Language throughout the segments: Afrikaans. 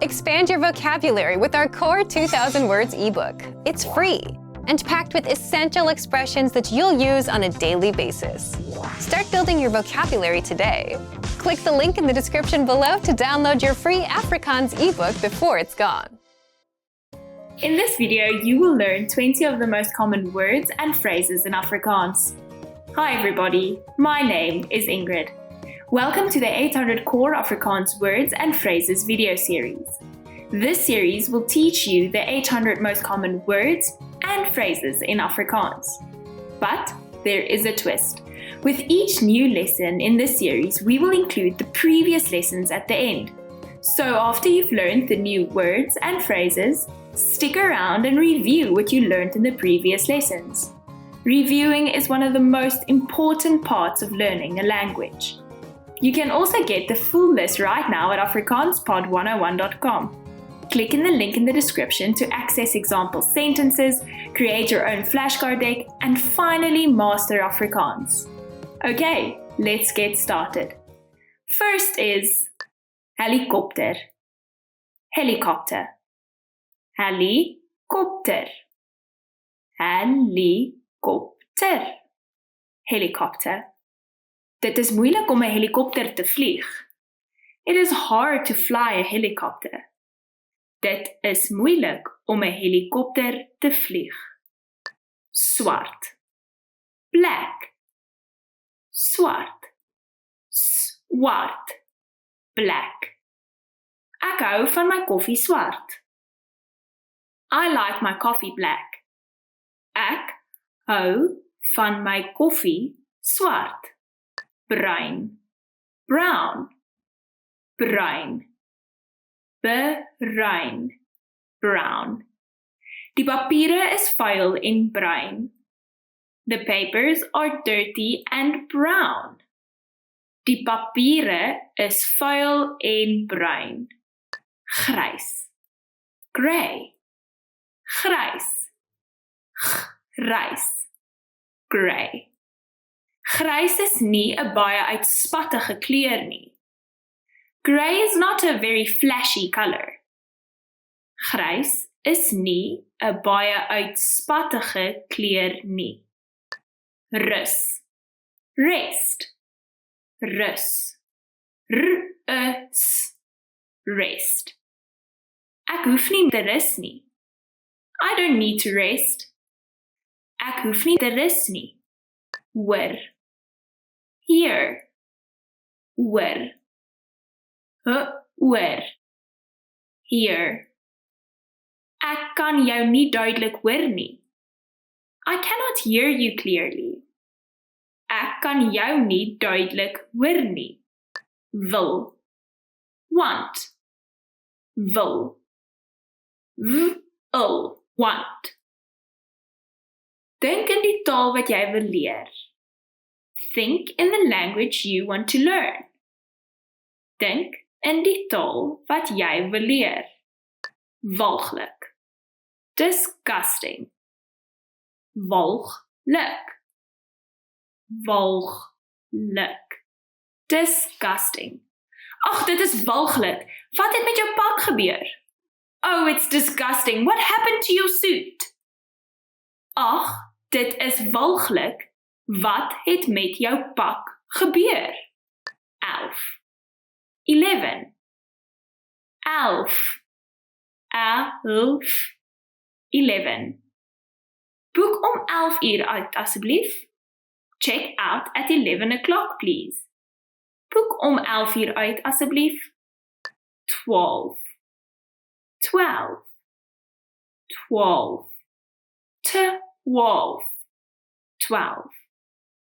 Expand your vocabulary with our Core 2000 Words ebook. It's free and packed with essential expressions that you'll use on a daily basis. Start building your vocabulary today. Click the link in the description below to download your free Afrikaans ebook before it's gone. In this video, you will learn 20 of the most common words and phrases in Afrikaans. Hi everybody, my name is Ingrid. Welcome to the 800 Core Afrikaans Words and Phrases video series. This series will teach you the 800 most common words and phrases in Afrikaans. But there is a twist. With each new lesson in this series, we will include the previous lessons at the end. So after you've learned the new words and phrases, stick around and review what you learned in the previous lessons. Reviewing is one of the most important parts of learning a language. You can also get the full list right now at afrikaanspod101.com. Click in the link in the description to access example sentences, create your own flashcard deck, and finally master Afrikaans. Okay, let's get started. First is helikopter. Helicopter. Helikopter. Helikopter. Helicopter. Dit is moeilik om 'n helikopter te vlieg. It is hard to fly a helicopter. Dit is moeilik om 'n helikopter te vlieg. Swart. Black. Swart. Swart. Black. Ek hou van my koffie swart. I like my coffee black. Ek hou van my koffie swart. Bruin. Brown. Bruin. Bruin. Brown. Die papiere is vuil en bruin. The papers are dirty and brown. Die papiere is vuil en bruin. Grys. Grey. Grys. Grys. Grey. Grys is nie 'n baie uitspattige kleur nie. Grey is not a very flashy color. Grys is nie 'n baie uitspattige kleur nie. Rus. Rest. Rus. R-U-S. Rest. Ek hoef nie te rus nie. I don't need to rest. Ek hoef nie te rus nie. Hoor. Hear. Hoor. Hoor. Hear. Ek kan jou nie duidelik hoor nie. I cannot hear you clearly. Ek kan jou nie duidelik hoor nie. Wil. Want. Wil. Wil. Want. Dink in die taal wat jy wil leer. Think in the language you want to learn. Dink in die taal wat jy wil leer. Walglik. Disgusting. Walglik. Walglik. Disgusting. Ag, dit is walglik. Wat het met jou pak gebeur? Oh, it's disgusting. What happened to your suit? Ag, dit is walglik. Wat het met jou pak gebeur? 11. 11. 11. 11. 11. Boek om 11 uur uit, asseblief. Check out at 11 o'clock, please. Boek om 11 uur uit, asseblief. 12. 12. 12. 12. 12.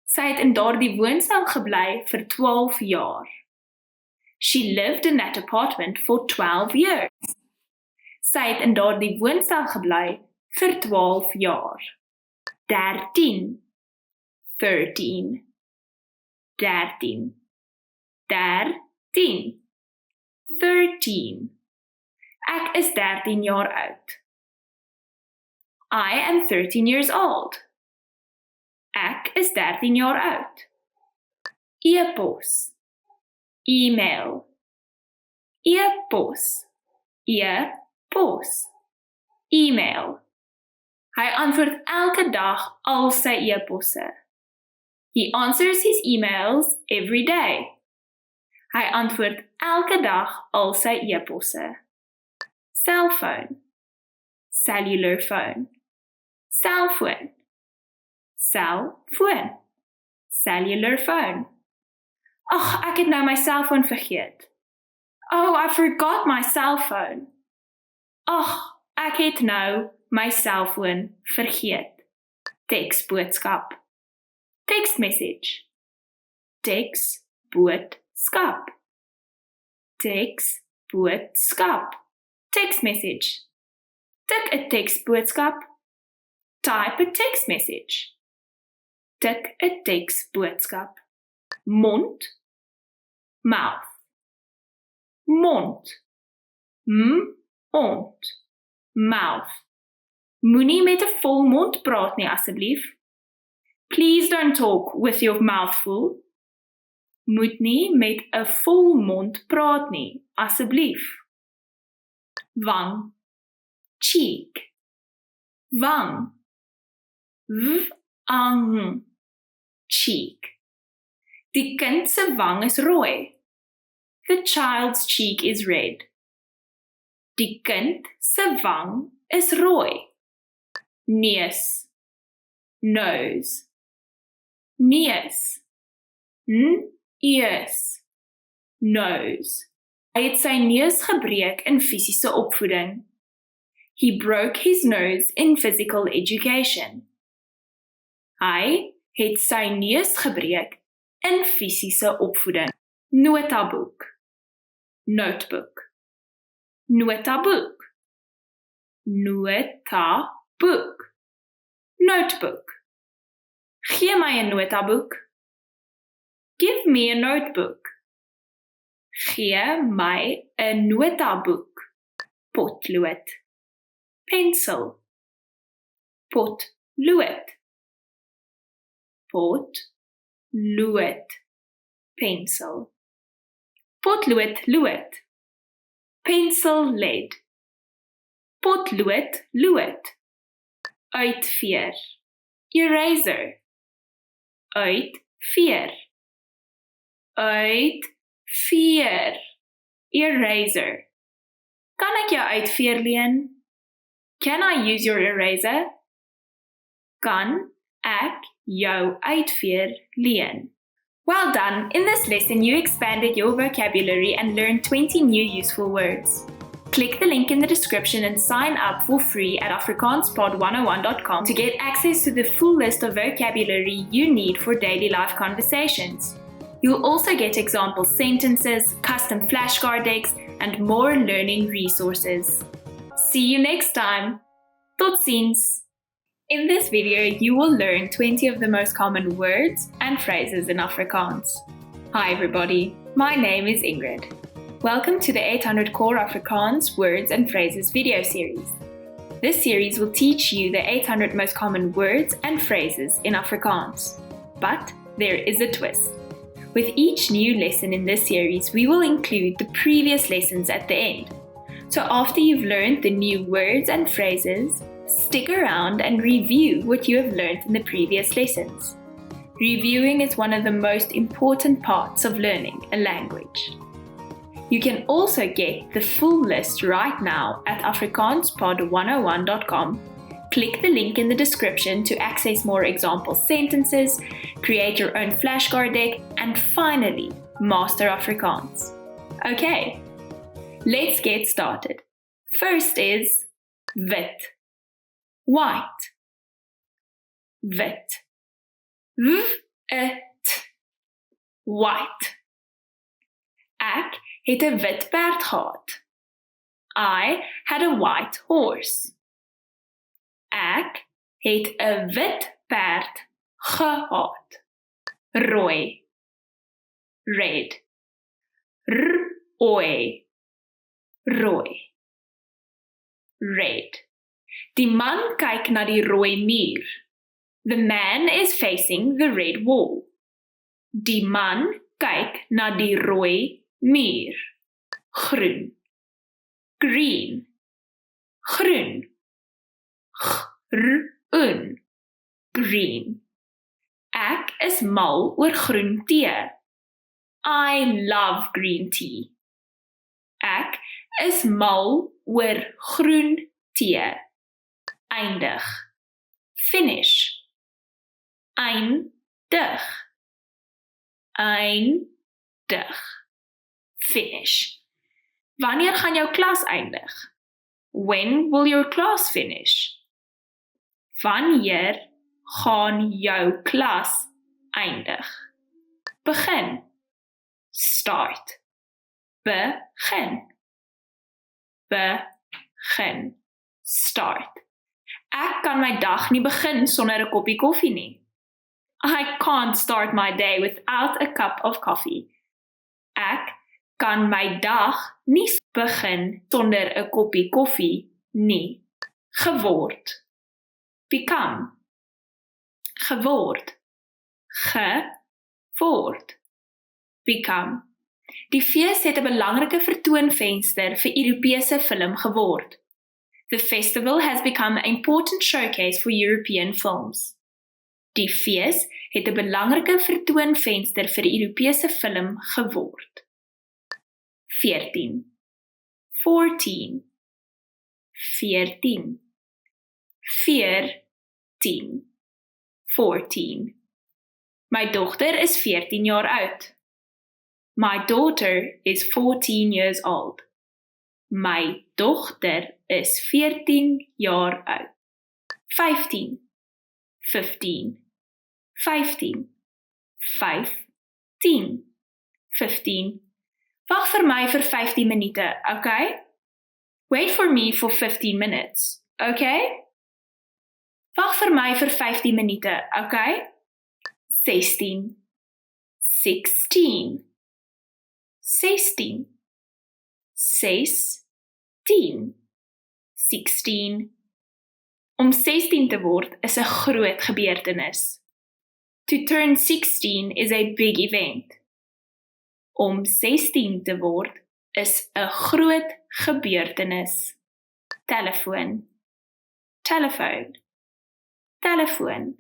Sy het in daardie woonstel gebly vir 12 jaar. She lived in that apartment for 12 years. Sy het in daardie woonstel gebly vir 12 jaar. 13. 13. 13. 13. 13. Ek is 13 jaar oud. I am 13 years old. Ek is 13 jaar oud. E-pos. E-mail. E-pos. E-pos. E-mail. Hy antwoord elke dag al sy e-posse. He answers his emails every day. Hy antwoord elke dag al sy e-posse. Cellphone. Cellular phone. Cellphone. Cellphone. Cellular phone. Ag, ek het nou my cellphone vergeet. Oh, I forgot my cellphone. Ag, ek het nou my cellphone vergeet. Teksboodskap. Text message. Teksboodskap. Teksboodskap. Text message. Tik 'n teksboodskap. Type a text message. Tik 'n teksboodskap. Mond. Mouth. Mond. Mond. Mouth. Moenie met 'n vol mond praat nie asseblief. Please don't talk with your mouth full. Moet nie met 'n vol mond praat nie asseblief. Wang. Cheek. Wang. Wang. Cheek. Die kind se wang is rooi. The child's cheek is red. Die kind se wang is rooi. Neus. Nose. Neus. Neus. Nose. Hy het sy neus gebreek in fisiese opvoeding. He broke his nose in physical education. Hy het sy neus gebreek in fisiese opvoeding. Notaboek. Notebook. Notaboek. Notaboek. Notebook. Gee my 'n notaboek. Give me a notebook. Gee my 'n notaboek. Potlood. Pencil. Potlood. Potlood. Pencil. Potlood, lood. Pencil, lead. Potlood, lood. Uitveer. Eraser. Uitveer. Uitveer. Eraser. Kan ek jou uitveer leen? Can I use your eraser? Kan ek jou uitveer leen? Well done! In this lesson, you expanded your vocabulary and learned 20 new useful words. Click the link in the description and sign up for free at afrikaanspod101.com to get access to the full list of vocabulary you need for daily life conversations. You'll also get example sentences, custom flashcard decks, and more learning resources. See you next time! Tot ziens! In this video, you will learn 20 of the most common words and phrases in Afrikaans. Hi everybody, my name is Ingrid. Welcome to the 800 Core Afrikaans Words and Phrases video series. This series will teach you the 800 most common words and phrases in Afrikaans. But there is a twist. With each new lesson in this series, we will include the previous lessons at the end. So after you've learned the new words and phrases, stick around and review what you have learned in the previous lessons. Reviewing is one of the most important parts of learning a language. You can also get the full list right now at afrikaanspod101.com. Click the link in the description to access more example sentences, create your own flashcard deck, and finally, master Afrikaans. Okay, let's get started. First is wit. White. Wit. W-it. White. Ek het 'n wit perd gehad. I had a white horse. Ek het 'n wit perd gehad. Rooi. Red. Rooi. Rooi. Red. Die man kyk na die rooi muur. The man is facing the red wall. Die man kyk na die rooi muur. Groen. green, groen, groen, green. Ek is mal oor groen tee. I love green tea. Ek is mal oor groen tee. Eindig. Finish. Eindig. Eindig. Finish. Wanneer gaan jou klas eindig? When will your class finish? Wanneer gaan jou klas eindig? Begin. Start. Begin. Begin. Start. Ek kan my dag nie begin sonder 'n koppie koffie nie. I can't start my day without a cup of coffee. Ek kan my dag nie begin sonder 'n koppie koffie nie. Geword. Become. Geword. Geword. Become. Die fees het 'n belangrike vertoonvenster vir Europese film geword. The festival has become an important showcase for European films. Die fees het 'n belangrike vertoonvenster vir Europese film geword. 14. 14. 14. 14. 14. My dogter is 14 jaar oud. My daughter is 14 years old. My dogter is 14 jaar oud. 15. 15. 15. 15. 15. Wag vir my vir 15 minute, okay? Wait for me for 15 minutes, okay? Wag vir my vir 15 minute, okay? 16. 16. 16. 16. 16. Om 16 te word is 'n groot gebeurtenis. To turn 16 is a big event. Om 16 te word is 'n groot gebeurtenis. Telefoon. Telephone. Telefoon.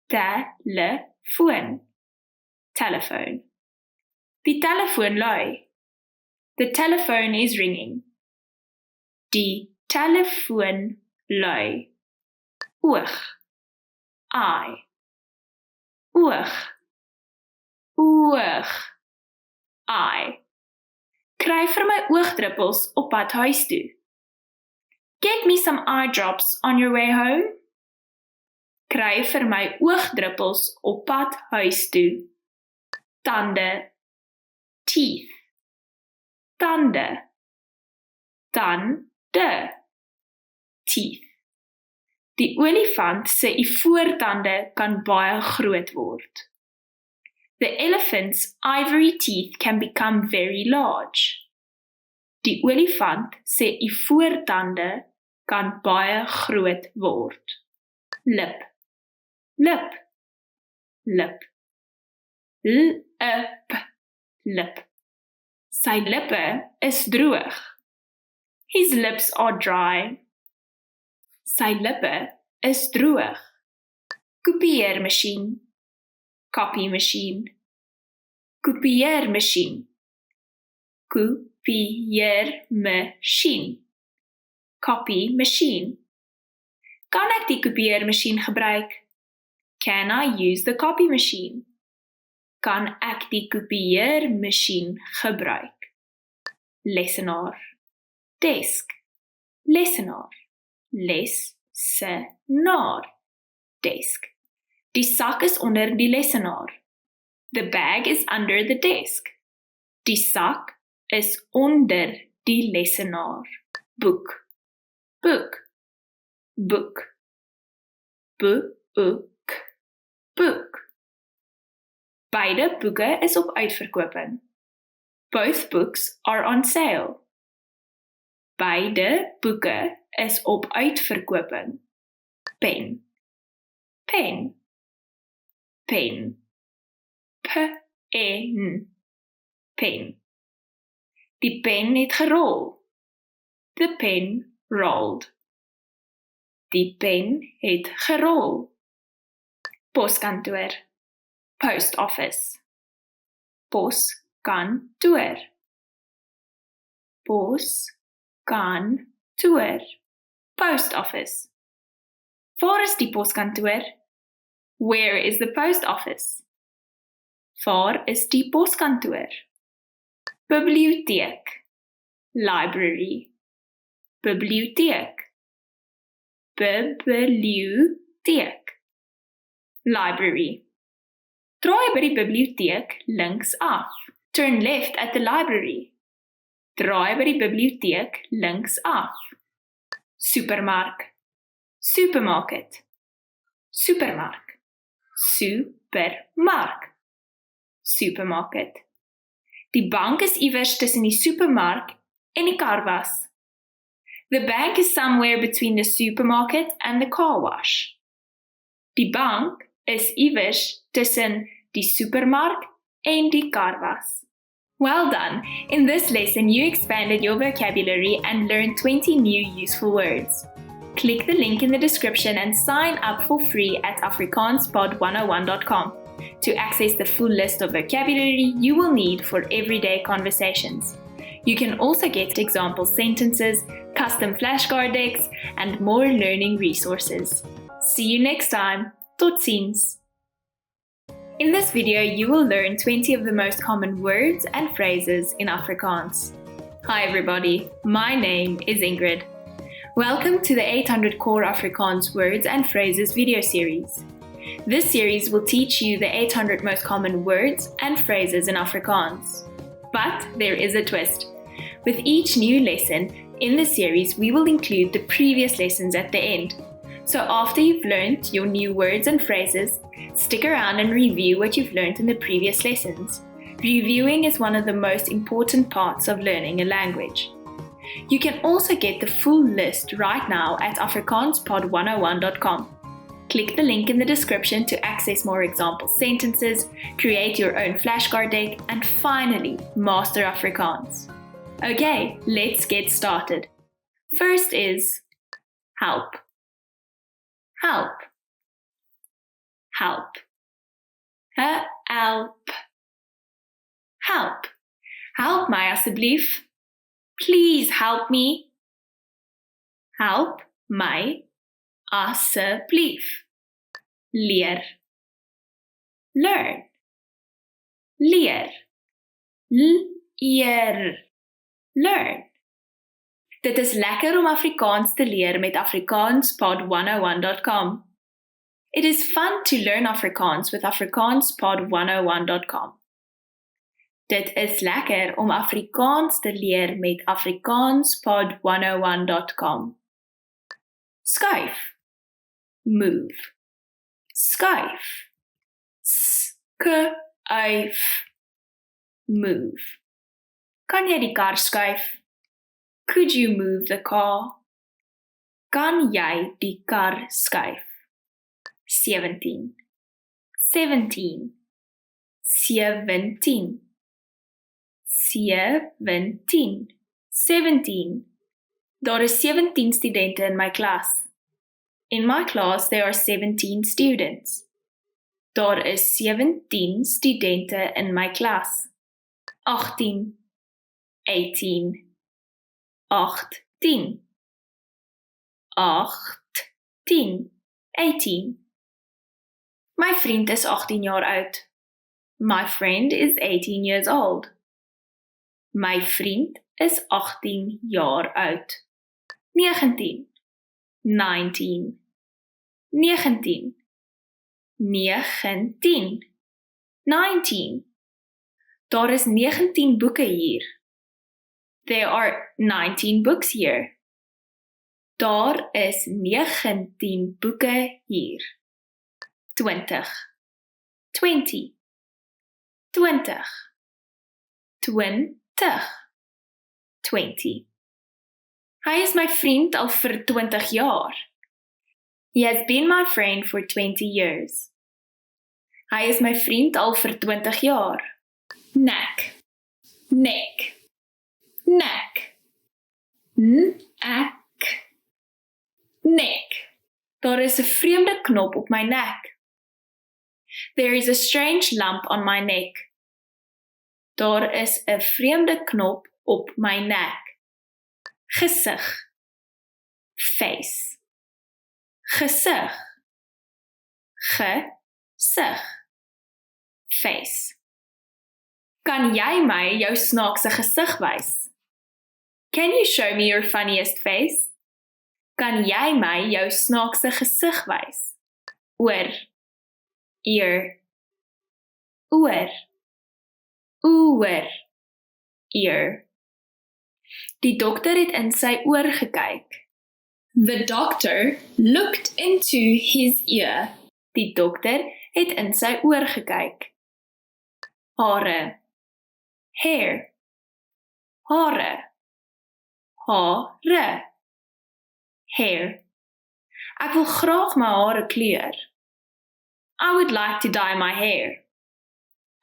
Telefoon. Telephone. Die telefoon lui. The telephone is ringing. Die telefoon lui. Oog. Eye. Oog. Oog. Eye. Kry vir my oogdruppels op pad huis toe. Get me some eye drops on your way home. Kry vir my oogdruppels op pad huis toe. Tande. Teeth. Tande. Tande. Teeth. Die olifant se ivoortande kan baie groot word. The elephant's ivory teeth can become very large. Die olifant se ivoortande kan baie groot word. Lip. Lip. Lip. Lip. Lip. Sy lippe is droog. His lips are dry. Sy lippe is droog. Kopieermasjien. Copy machine. Kopieermasjien. Kopieermasjien. Copy machine. Kan ek die kopieermasjien gebruik? Can I use the copy machine? Kan ek die kopieermasjien gebruik? Lesenaar. Desk. Lesenaar. Lesenaar. Desk. Die sak is onder die lesenaar. The bag is under the desk. Die sak is onder die lesenaar. Boek. Book. Book. Boek. Boek. Beide boeke is op uitverkoping. Both books are on sale. Beide boeke is op uitverkoping. Pen. Pen. Pen. Pen. Pen. Die pen het gerol. The pen rolled. Die pen het gerol. Poskantoor. Post office. Poskantoor. Poskantoor. Post office. Waar is die poskantoor? Where is the post office? Waar is die poskantoor? Biblioteek. Library. Biblioteek. Biblioteek. Library. Draai by die biblioteek links af. Turn left at the library. Draai by die biblioteek links af. Supermark. Supermarket. Supermark. Supermark. Supermarket. Die bank is iewers tussen die supermark en die karwas. The bank is somewhere between the supermarket and the car wash. Die bank is iewers tussen die supermark en die karwas. Well done! In this lesson, you expanded your vocabulary and learned 20 new useful words. Click the link in the description and sign up for free at afrikaanspod101.com to access the full list of vocabulary you will need for everyday conversations. You can also get example sentences, custom flashcard decks, and more learning resources. See you next time. Tot ziens! In this video, you will learn 20 of the most common words and phrases in Afrikaans. Hi everybody, my name is Ingrid. Welcome to the 800 Core Afrikaans Words and Phrases video series. This series will teach you the 800 most common words and phrases in Afrikaans. But there is a twist. With each new lesson in the series, we will include the previous lessons at the end. So after you've learned your new words and phrases, stick around and review what you've learned in the previous lessons. Reviewing is one of the most important parts of learning a language. You can also get the full list right now at afrikaanspod101.com. Click the link in the description to access more example sentences, create your own flashcard deck, and finally, master Afrikaans. Okay, let's get started. First is help. Help. Help. Help. Help. Help my asseblief. Please help me. Help my asseblief. Leer. Learn. Leer. Leer. Learn. Dit is lekker om Afrikaans te leer met afrikaanspod101.com. It is fun to learn Afrikaans with afrikaanspod101.com. Dit is lekker om Afrikaans te leer met afrikaanspod101.com. Skuif. Move. Skuif. Skuif. Move. Kan jy die kar skuif? Could you move the car? Kan jy die kar skuif? 17. 17. 17. 17. 17. Daar is 17 studente in my klas. In my class there are 17 students. Daar is 17 studente in my klas. 18. 18. 18. 18. 18. My vriend is 18 jaar oud. My friend is 18 years old. My vriend is 18 jaar oud. 19. 19. 19. 19. 19. Daar is 19 boeke hier. There are 19 books here. Daar is 19 boeke hier. 20. 20. 20. 20. 20. Hy is my vriend al vir 20 jaar. He has been my friend for 20 years. Hy is my vriend al vir 20 jaar. Neck. Neck. Neck. Ek. Nek. Daar is 'n vreemde knop op my nek. There is a strange lump on my neck. Daar is 'n vreemde knop op my nek. Gesig. Face. Gesig. Gesig. Face. Kan jy my jou snaakse gesig wys? Can you show me your funniest face? Kan jy my jou snaakse gesig wys? Oor. Ear. Oor. Oor. Ear. Die dokter het in sy oor gekyk. The doctor looked into his ear. Die dokter het in sy oor gekyk. Hare. Hair. Hare. Hare. Hair. Ek wil graag my hare kleur. I would like to dye my hair.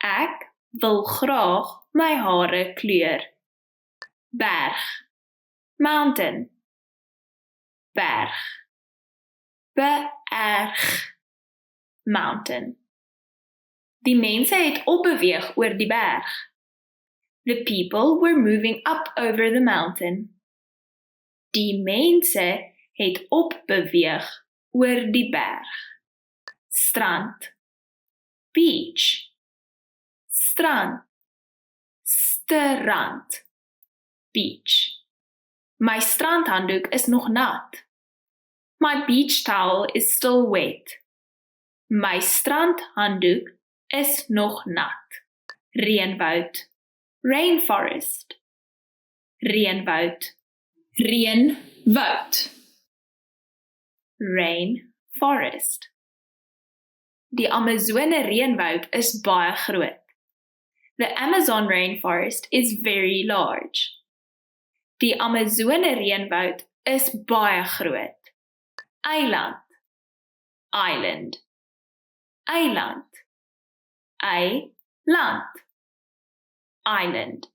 Ek wil graag my hare kleur. Berg. Mountain. Berg. Berg. Mountain. Die mense het opbeweeg oor die berg. The people were moving up over the mountain. Die mense het opbeweeg oor die berg. Strand. Beach. Strand. Strand. Beach. My strandhanddoek is nog nat. My beach towel is still wet. My strandhanddoek is nog nat. Reënwoud. Rainforest. Reënwoud. Reënwoud. Rainforest. Die Amazone reënwoud is baie groot. The Amazon rainforest is very large. Die Amazone reënwoud is baie groot. Eiland. Island. Eiland. Eiland. Island.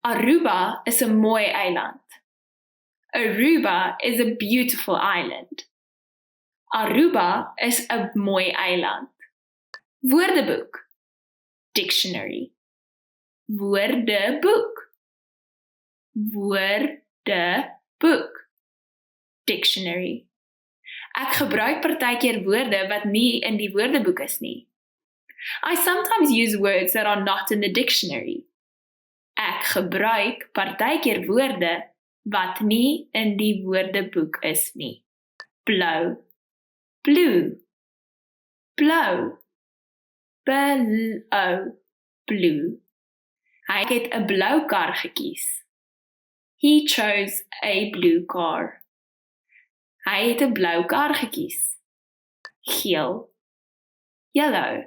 Aruba is 'n mooi eiland. Aruba is a beautiful island. Aruba is 'n mooi eiland. Woordeboek. Dictionary. Woordeboek. Woordeboek. Dictionary. Ek gebruik partykeer woorde wat nie in die woordeboek is nie. I sometimes use words that are not in the dictionary. Ek gebruik partykeer woorde wat nie in die woordeboek is nie. Blou. Blue. Blou. Blou. Blue. Hy het 'n blou kar gekies. He chose a blue car. Hy het 'n blou kar gekies. Geel. Yellow.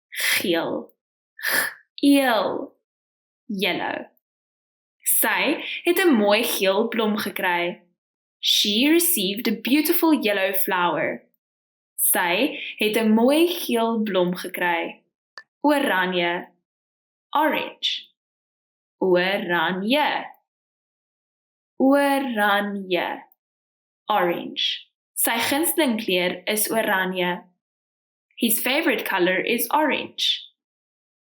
Geel. Geel. Yellow. Sy het 'n mooi geel blom gekry. She received a beautiful yellow flower. Sy het 'n mooi geel blom gekry. Oranje. Orange. Oranje. Oranje. Orange. Sy gunsteling kleur is oranje. His favorite color is orange.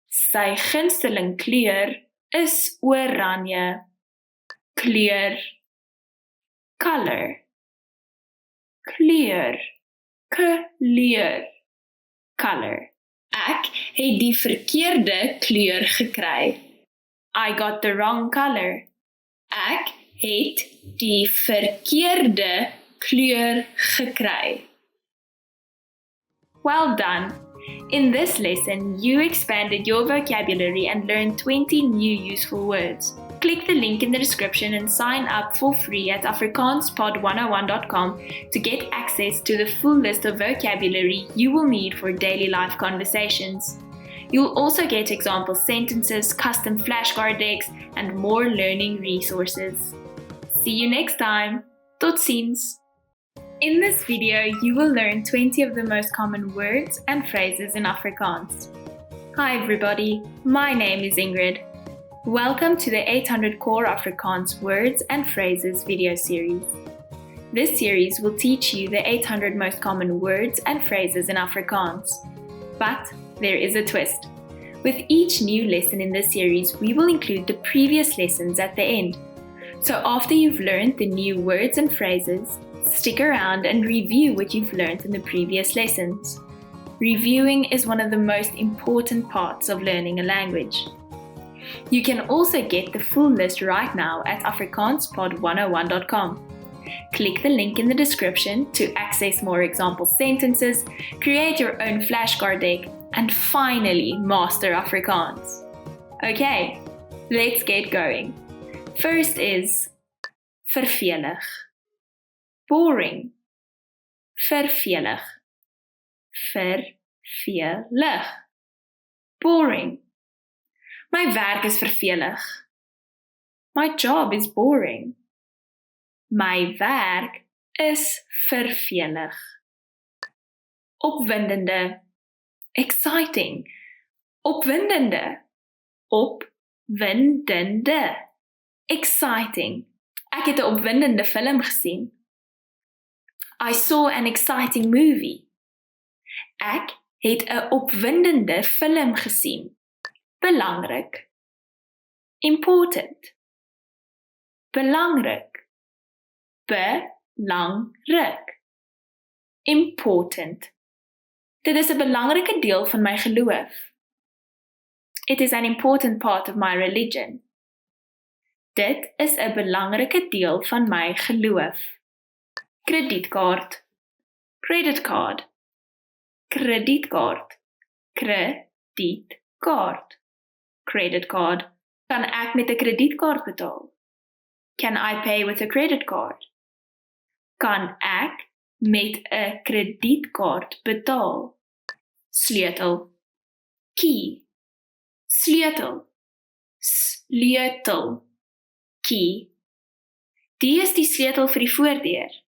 Sy gunsteling kleur is oranje. Kleur. Color. Kleur. Kleur. Color. Ek het die verkeerde kleur gekry. I got the wrong color. Ek het die verkeerde kleur gekry. Well done! In this lesson, you expanded your vocabulary and learned 20 new useful words. Click the link in the description and sign up for free at afrikaanspod101.com to get access to the full list of vocabulary you will need for daily life conversations. You'll also get example sentences, custom flashcard decks, and more learning resources. See you next time! Tot ziens! In this video, you will learn 20 of the most common words and phrases in Afrikaans. Hi everybody, my name is Ingrid. Welcome to the 800 Core Afrikaans Words and Phrases video series. This series will teach you the 800 most common words and phrases in Afrikaans. But there is a twist. With each new lesson in this series, we will include the previous lessons at the end. So after you've learned the new words and phrases, stick around and review what you've learned in the previous lessons. Reviewing is one of the most important parts of learning a language. You can also get the full list right now at afrikaanspod101.com. Click the link in the description to access more example sentences, create your own flashcard deck, and finally master Afrikaans. Okay, let's get going. First is vervelig, boring, vervelig, vervelig, boring. My werk is vervelig. My job is boring. My werk is vervelig. Opwindende, exciting, opwindende, opwindende, exciting. Ek het 'n opwindende film gesien. I saw an exciting movie. Ek het 'n opwindende film gesien. Belangrik, important, belangrik, belangrik, important. Dit is 'n belangrike deel van my geloof. It is an important part of my religion. Dit is 'n belangrike deel van my geloof. Kredietkaart, credit card, kredietkaart, kredietkaart, credit card. Kan ek met 'n kredietkaart betaal? Can I pay with a credit card? Kan ek met 'n kredietkaart betaal? Sleutel, key, sleutel, sleutel, key. Die is die sleutel vir die voordeur.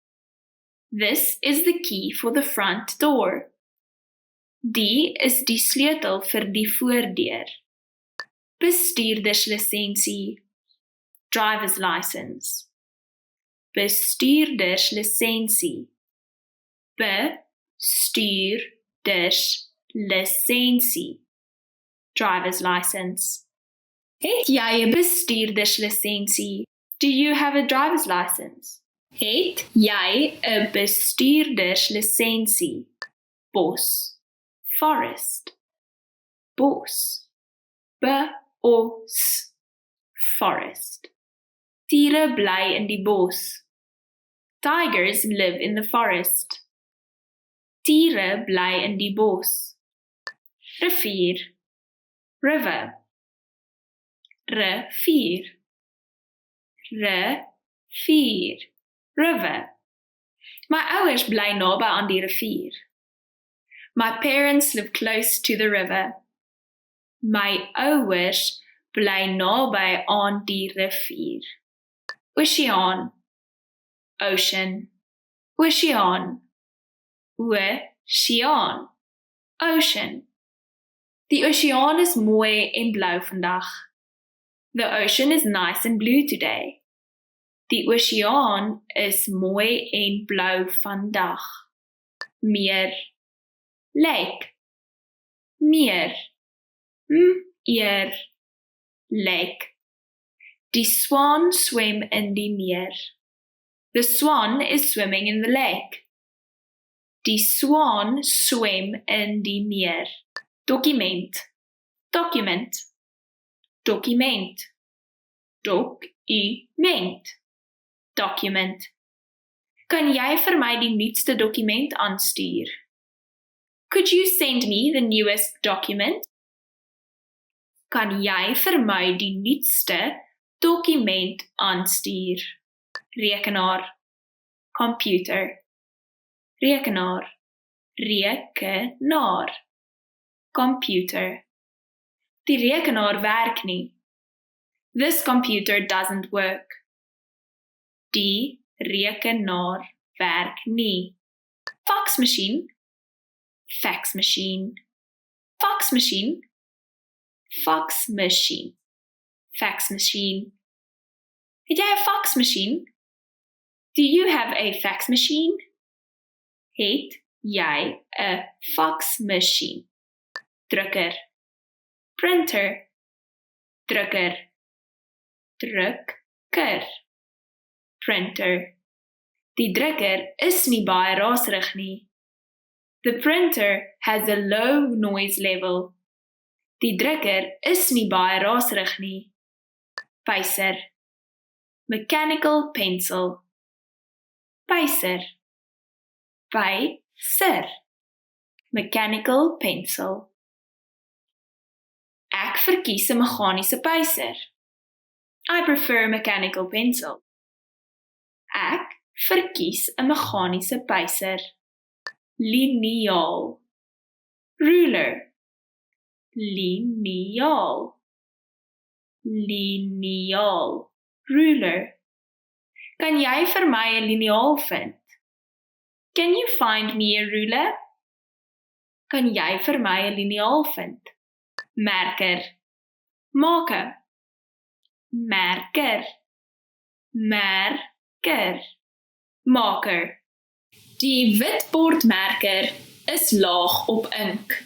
This is the key for the front door. Die is die sleutel vir die voordeur. Bestuurderslisensie, driver's license. Bestuurderslisensie, bestuurderslisensie, driver's license. Het jy 'n bestuurderslisensie? Do you have a driver's license? Het jy 'n bestuurderslisensie? Bos, forest, bos, bos, forest. Diere bly in die bos. Tigers live in the forest. Diere bly in die bos. Rivier, river, rivier, rivier, river. My ouers bly naby aan die rivier. My parents live close to the river. My ouers bly naby aan die rivier. Oceaan, ocean, oceaan, oceaan, ocean. Die oceaan is mooi en blou vandag. The ocean is nice and blue today. Die oceaan is mooi en blou vandag. Meer, lake, meer, lake. Die swan swim in die meer. The swan is swimming in the lake. Die swan swim in die meer. Document, document, document, document, document. Kan jy vir my die nuutste dokument aanstuur? Could you send me the newest document? Kan jy vir my die nuutste dokument aanstuur? Rekenaar, computer, rekenaar, rekenaar, computer. Die rekenaar werk nie. This computer doesn't work. Die rekenaar werk nie. Fax machine, fax machine, fax machine, fax machine, faxmasjien. Het jy 'n faxmasjien? Do you have a fax machine? Het jy 'n faxmasjien? Drukker. Printer. Drukker. Drukker. Printer. Die drukker is nie baie raserig nie. The printer has a low noise level. Die drukker is nie baie raserig nie. Pyser. Mechanical pencil. Pyser. Pyser. Mechanical pencil. Ek verkies 'n meganiese pyser. I prefer a mechanical pencil. Ek verkies 'n meganiese pyser. Liniaal. Ruler. Liniaal. Liniaal. Ruler. Kan jy vir my 'n liniaal vind? Can you find me a ruler? Kan jy vir my 'n liniaal vind? Merker. Maker. Merker. Merker. Maker. Die witbordmerker is laag op ink.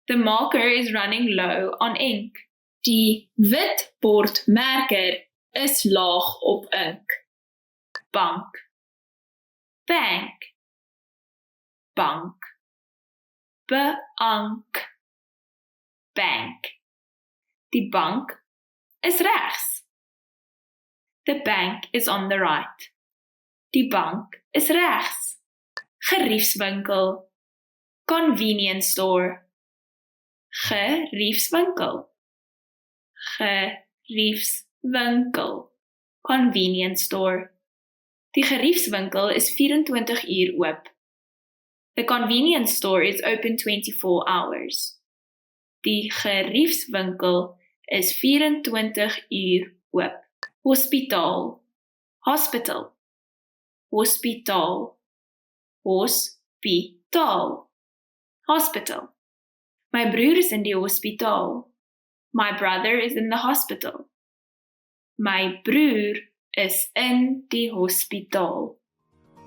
The marker is running low on ink. Die witbordmerker is laag op ink. Bank. Bank. Bank. Beank. Bank. Die bank is regs. The bank is on the right. Die bank is regs. Geriefswinkel. Convenience store. Geriefswinkel. Geriefswinkel. Convenience store. Die geriefswinkel is 24 uur oop. The convenience store is open 24 hours. Die geriefswinkel is 24 uur oop. Hospitaal. Hospital. Hospitaal. Hospitaal. Hospital. My broer is in die hospitaal. My brother is in the hospital. My broer is in die hospitaal.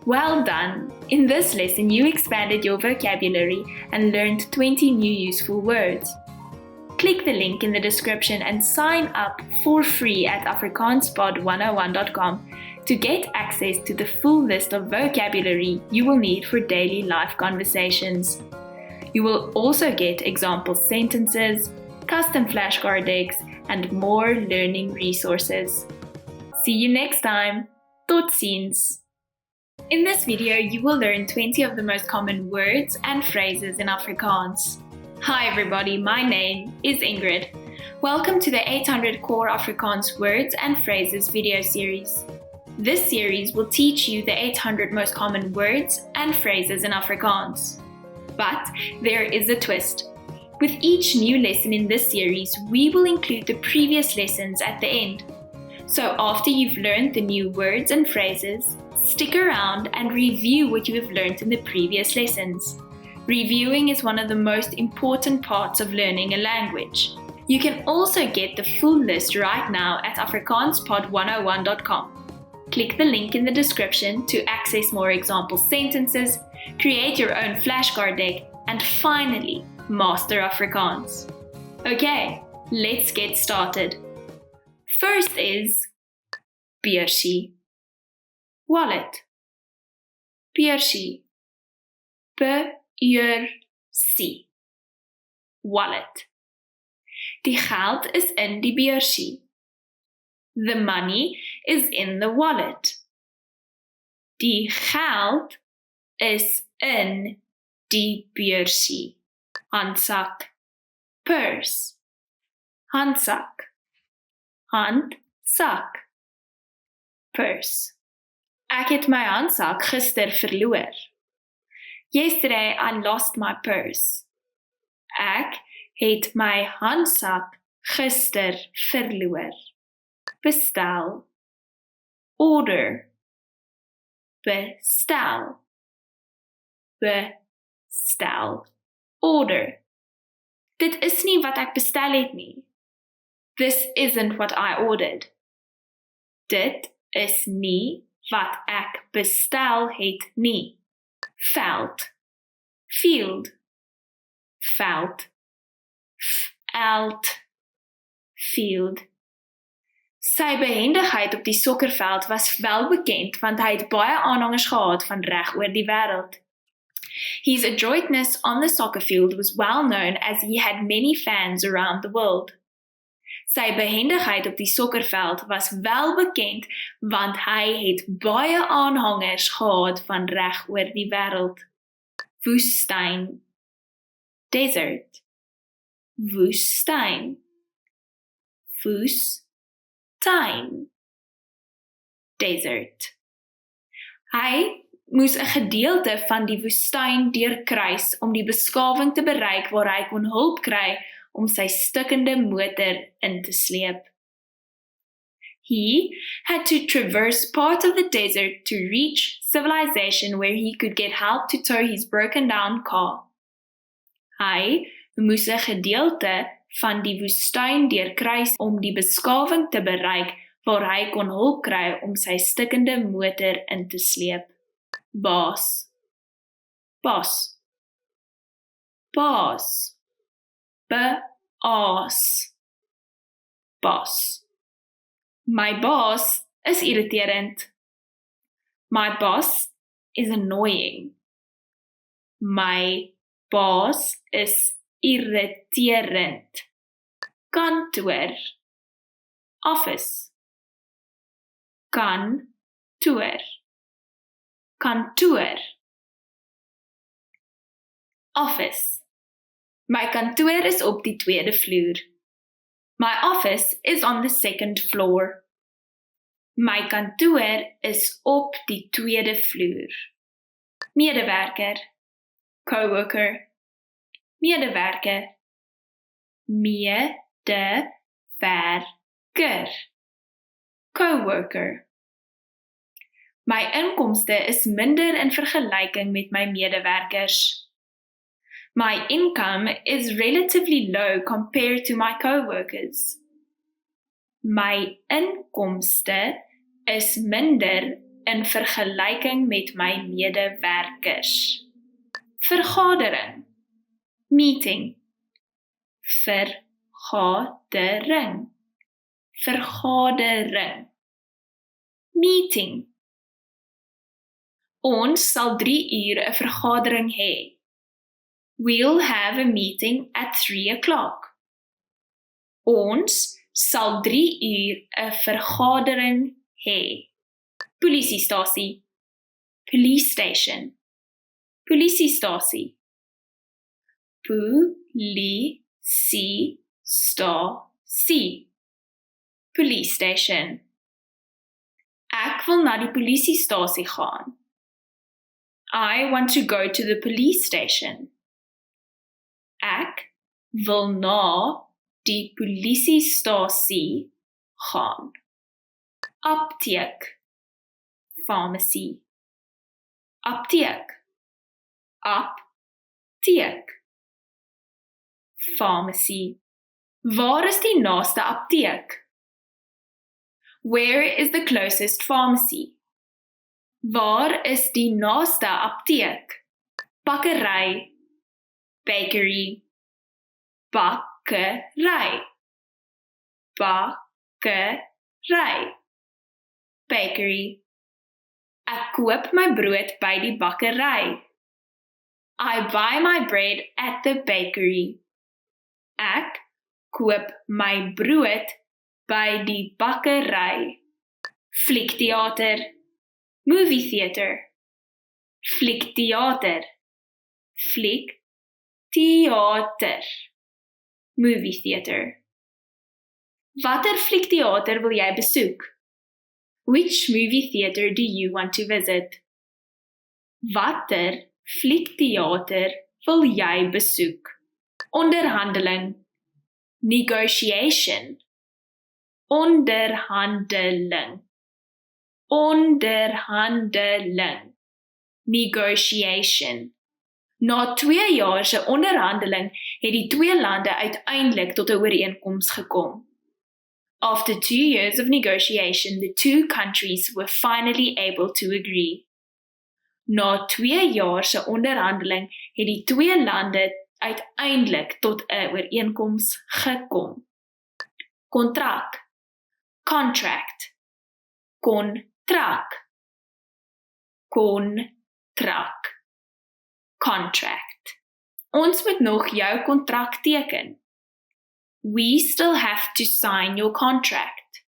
Well done! In this lesson, you expanded your vocabulary and learned 20 new useful words. Click the link in the description and sign up for free at afrikaanspod101.com to get access to the full list of vocabulary you will need for daily life conversations. You will also get example sentences, custom flashcard decks, and more learning resources. See you next time. Totsiens! In this video, you will learn 20 of the most common words and phrases in Afrikaans. Hi everybody, my name is Ingrid. Welcome to the 800 Core Afrikaans Words and Phrases video series. This series will teach you the 800 most common words and phrases in Afrikaans. But there is a twist. With each new lesson in this series, we will include the previous lessons at the end. So after you've learned the new words and phrases, stick around and review what you have learned in the previous lessons. Reviewing is one of the most important parts of learning a language. You can also get the full list right now at afrikaanspod101.com. Click the link in the description to access more example sentences, create your own flashcard deck, and finally, master Afrikaans. Okay, let's get started. First is beursie. Wallet. Beursie. Beursie. Wallet. Die geld is in die beursie. The money is in the wallet. Die geld is in die beursie. Handsak. Purse. Handsak. Handsak. Purse. Ek het my handsak gister verloor. Yesterday I lost my purse. Ek het my handsak gister verloor. Bestel. Order. Bestel. Bestel. Order. Dit is nie wat ek bestel het nie. This isn't what I ordered. Dit is nie wat ek bestel het nie. Veld, field, veld, veld, field. Sy behendigheid op die sokkerveld was wel bekend want hy het baie aanhangers gehad van reg oor die wêreld. His adroitness on the soccer field was well known as he had many fans around the world. Sy behendigheid op die sokkerveld was wel bekend want hy het baie aanhangers gehad van reg oor die wêreld. Woestyn, desert, woestyn, woestyn, desert. Hy moes 'n gedeelte van die woestyn deurkruis om die beskawing te bereik waar hy kon hulp kry om sy stikkende motor in te sleep. He had to traverse part of the desert to reach civilization where he could get help to tow his broken down car. Hy moes 'n gedeelte van die woestyn deurkruis om die beskawing te bereik waar hy kon hulp kry om sy stikkende motor in te sleep. Baas, bos, baas, baas, boss. My boss is irriterend. My boss is annoying. My boss is irriterend. Kantoor, office. Kantoor, kantoor. Office. My kantoor is op die tweede vloer. My office is on the second floor. My kantoor is op die tweede vloer. Medewerker, coworker, medewerker, medewerker, coworker. My inkomste is minder in vergelyking met my medewerkers. My income is relatively low compared to my co-workers. My inkomste is minder in vergelyking met my medewerkers. Vergadering, meeting, vergadering, vergadering, meeting. Ons sal 3 uur 'n vergadering hê. We'll have a meeting at 3 o'clock. Ons sal 3 uur 'n vergadering hê. Polisiestasie, police station, polisiestasie, polisiestasie, police station. Ek wil na die polisiestasie gaan. I want to go to the police station. Ek wil na die polisiestasie gaan. Apteek, pharmacy. Apteek, apteek, pharmacy. Waar is die naaste apteek? Where is the closest pharmacy? Waar is die naaste apteek? Bakkery, bakery, bakkery, bakkery, bakery. Ek koop my brood by die bakkery. I buy my bread at the bakery. Ek koop my brood by die bakkery. Fliektheater, movie theater, fliektheater, fliektheater, movie theater. Watter fliektheater wil jy besoek? Which movie theater do you want to visit? Watter fliektheater wil jy besoek? Onderhandeling, negotiation, onderhandeling, onderhandeling, negotiation. Na 2 jaar se onderhandeling het die 2 lande uiteindelik tot 'n ooreenkoms gekom. After 2 years of negotiation, the two countries were finally able to agree. Na 2 jaar se onderhandeling het die twee lande uiteindelik tot 'n ooreenkoms gekom. Kontrak, contract, kontrak, kontrak, contract. Ons moet nog jou kontrak teken. We still have to sign your contract.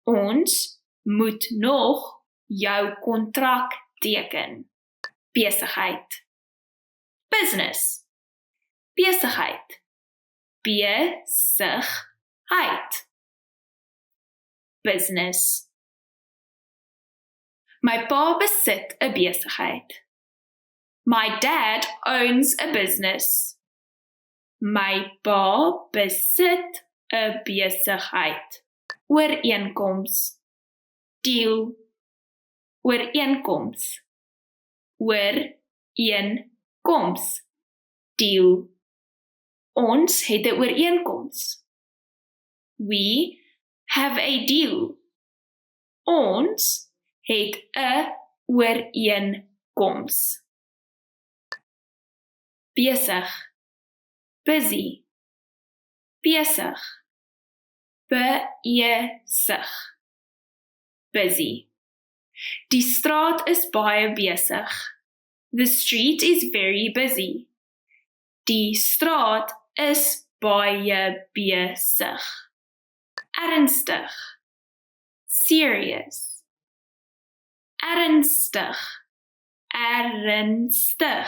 Ons moet nog jou kontrak teken. Besigheid. Business. Besigheid. Besigheid. Business. My pa besit 'n besigheid. My dad owns a business. My pa besit 'n besigheid. Ooreenkoms. Deal. Ooreenkoms. Ooreenkoms. Deal. Ons het 'n ooreenkoms. We have a deal. Ons het 'n ooreenkoms. Besig. Busy. Besig. Besig. Busy. Die straat is baie besig. The street is very busy. Die straat is baie besig. Ernstig. Serious. Ernstig. Ernstig.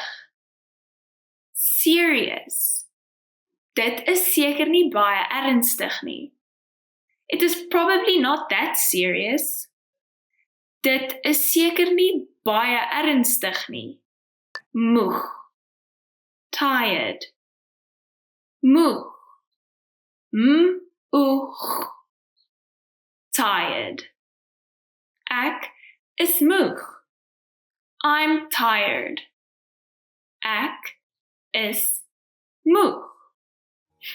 Serious. Dit is seker nie baie ernstig nie. It is probably not that serious. Dit is seker nie baie ernstig nie. Moeg. Tired. Moeg. Moeg. Tired. Ek is moeg. I'm tired. Ek is moeg.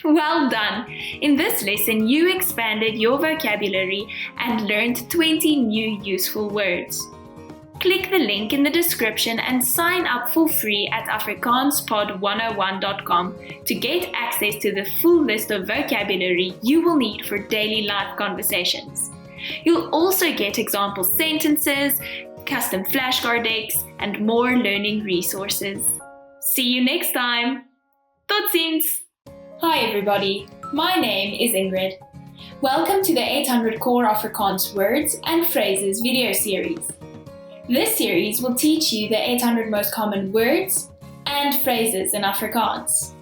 Well done! In this lesson, you expanded your vocabulary and learned 20 new useful words. Click the link in the description and sign up for free at afrikaanspod101.com to get access to the full list of vocabulary you will need for daily life conversations. You'll also get example sentences, custom flashcard decks, and more learning resources. See you next time! Tot ziens! Hi everybody, my name is Ingrid. Welcome to the 800 Core Afrikaans Words and Phrases video series. This series will teach you the 800 most common words and phrases in Afrikaans.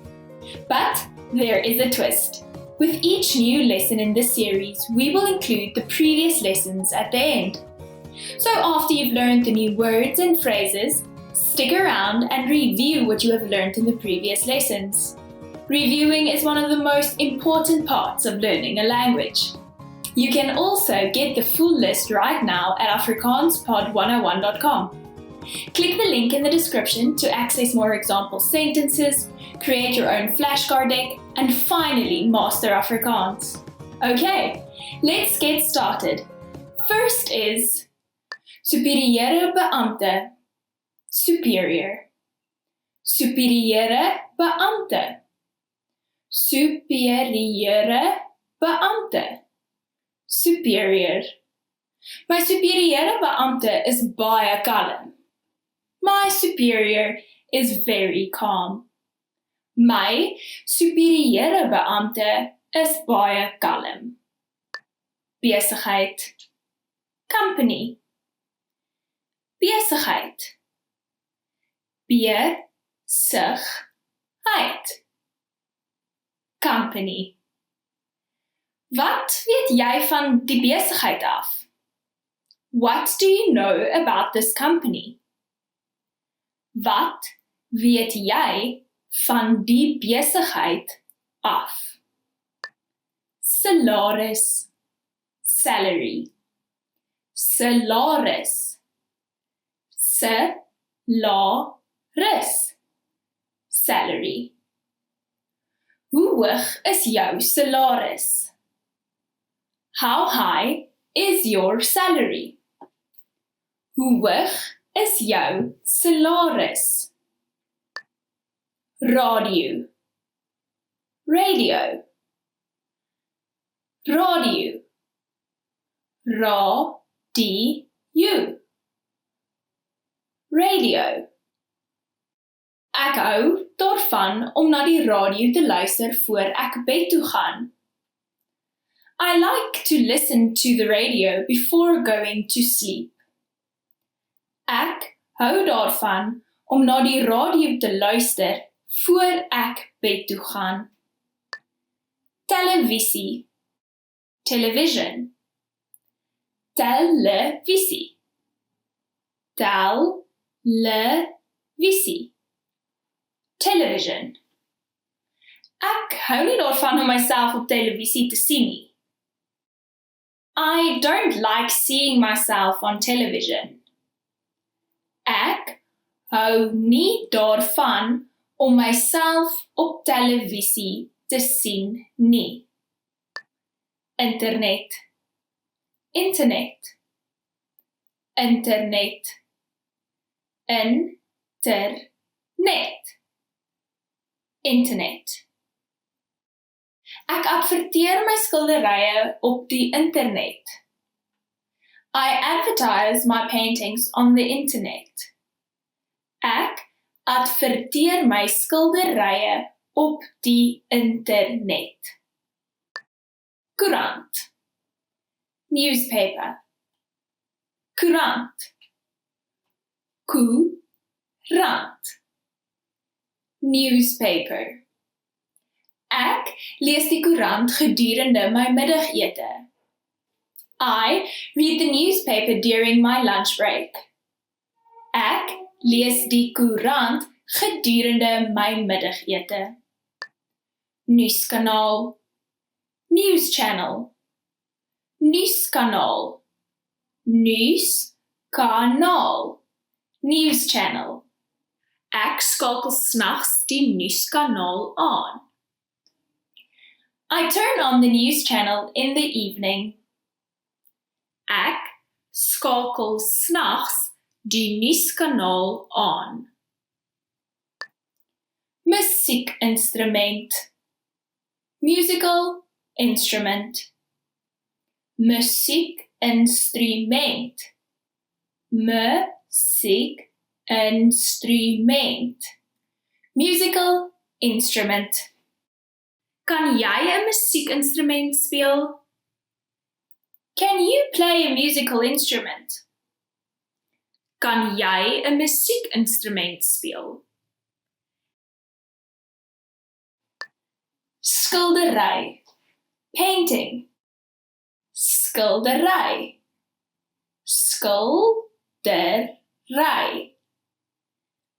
But there is a twist. With each new lesson in this series, we will include the previous lessons at the end. So after you've learned the new words and phrases, stick around and review what you have learned in the previous lessons. Reviewing is one of the most important parts of learning a language. You can also get the full list right now at afrikaanspod101.com. Click the link in the description to access more example sentences, create your own flashcard deck, and finally master Afrikaans. Okay, let's get started. First is superiore beampte. Superior. Superiore beampte. Superiore beampte. Superior. My superiore beampte is baie kalm. My superior is very calm. My superiore beampte is baie kalm. Besigheid. Company. Besigheid. Besigheid. Company. Wat weet jy van die besigheid af? What do you know about this company? Wat weet jy van die besigheid af? Salaris. Salary. Salaris. Salaris. Salary. Hoe hoog is jou salaris? How high is your salary? Hoe hoog is jou salaris? Radio. Radio. Radio. Radio. Radio. Ek hou daarvan om na die radio te luister voor ek bed toe gaan. I like to listen to the radio before going to sleep. Ek hou daarvan om na die radio te luister voor ek bed toe gaan. Televisie. Television. Televisie. Televisie. Television. Ek hou nie daarvan om myself op televisie te sien nie. I don't like seeing myself on television. Ek hou nie daarvan om myself op televisie te sien nie. Internet. Internet. Internet. Internet. Internet. Ek adverteer my skilderye op die internet. I advertise my paintings on the internet. Ek adverteer my skilderye op die internet. Koerant. Newspaper. Koerant. Koerant. Newspaper. Ek lees die koerant gedurende my middagete. I read the newspaper during my lunch break. Ek lees die koerant gedurende my middagete. Nuuskanaal. News channel. Nuuskanaal. Nuuskanaal. News channel. Ek skakel snags die nuuskanaal aan. I turn on the news channel in the evening. Ek skakel snags die nuuskanaal aan. Musiekinstrument. Musical instrument. Musiekinstrument. Musiekinstrument. Musical instrument. Kan jy 'n musiekinstrument speel? Can you play a musical instrument? Kan jy 'n musiekinstrument speel? Skildery. Painting. Skildery. Skildery.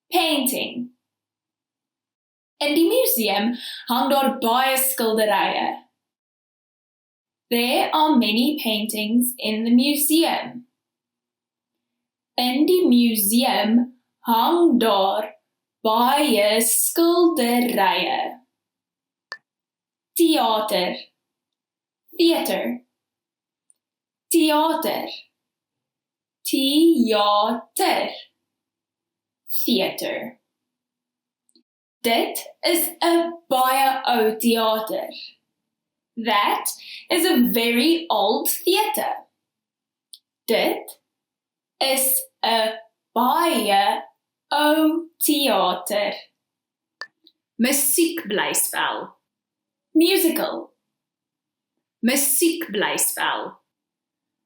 Painting. In die museum hang daar baie skilderye. There are many paintings in the museum. In die museum hang daar baie skilderye. Theater. Theater. Theater. Theater. Theater. Dit is 'n baie ou theater. That is a very old theater. Dit is 'n baie ou theater. Musiekblyspel. Musical. Musiekblyspel.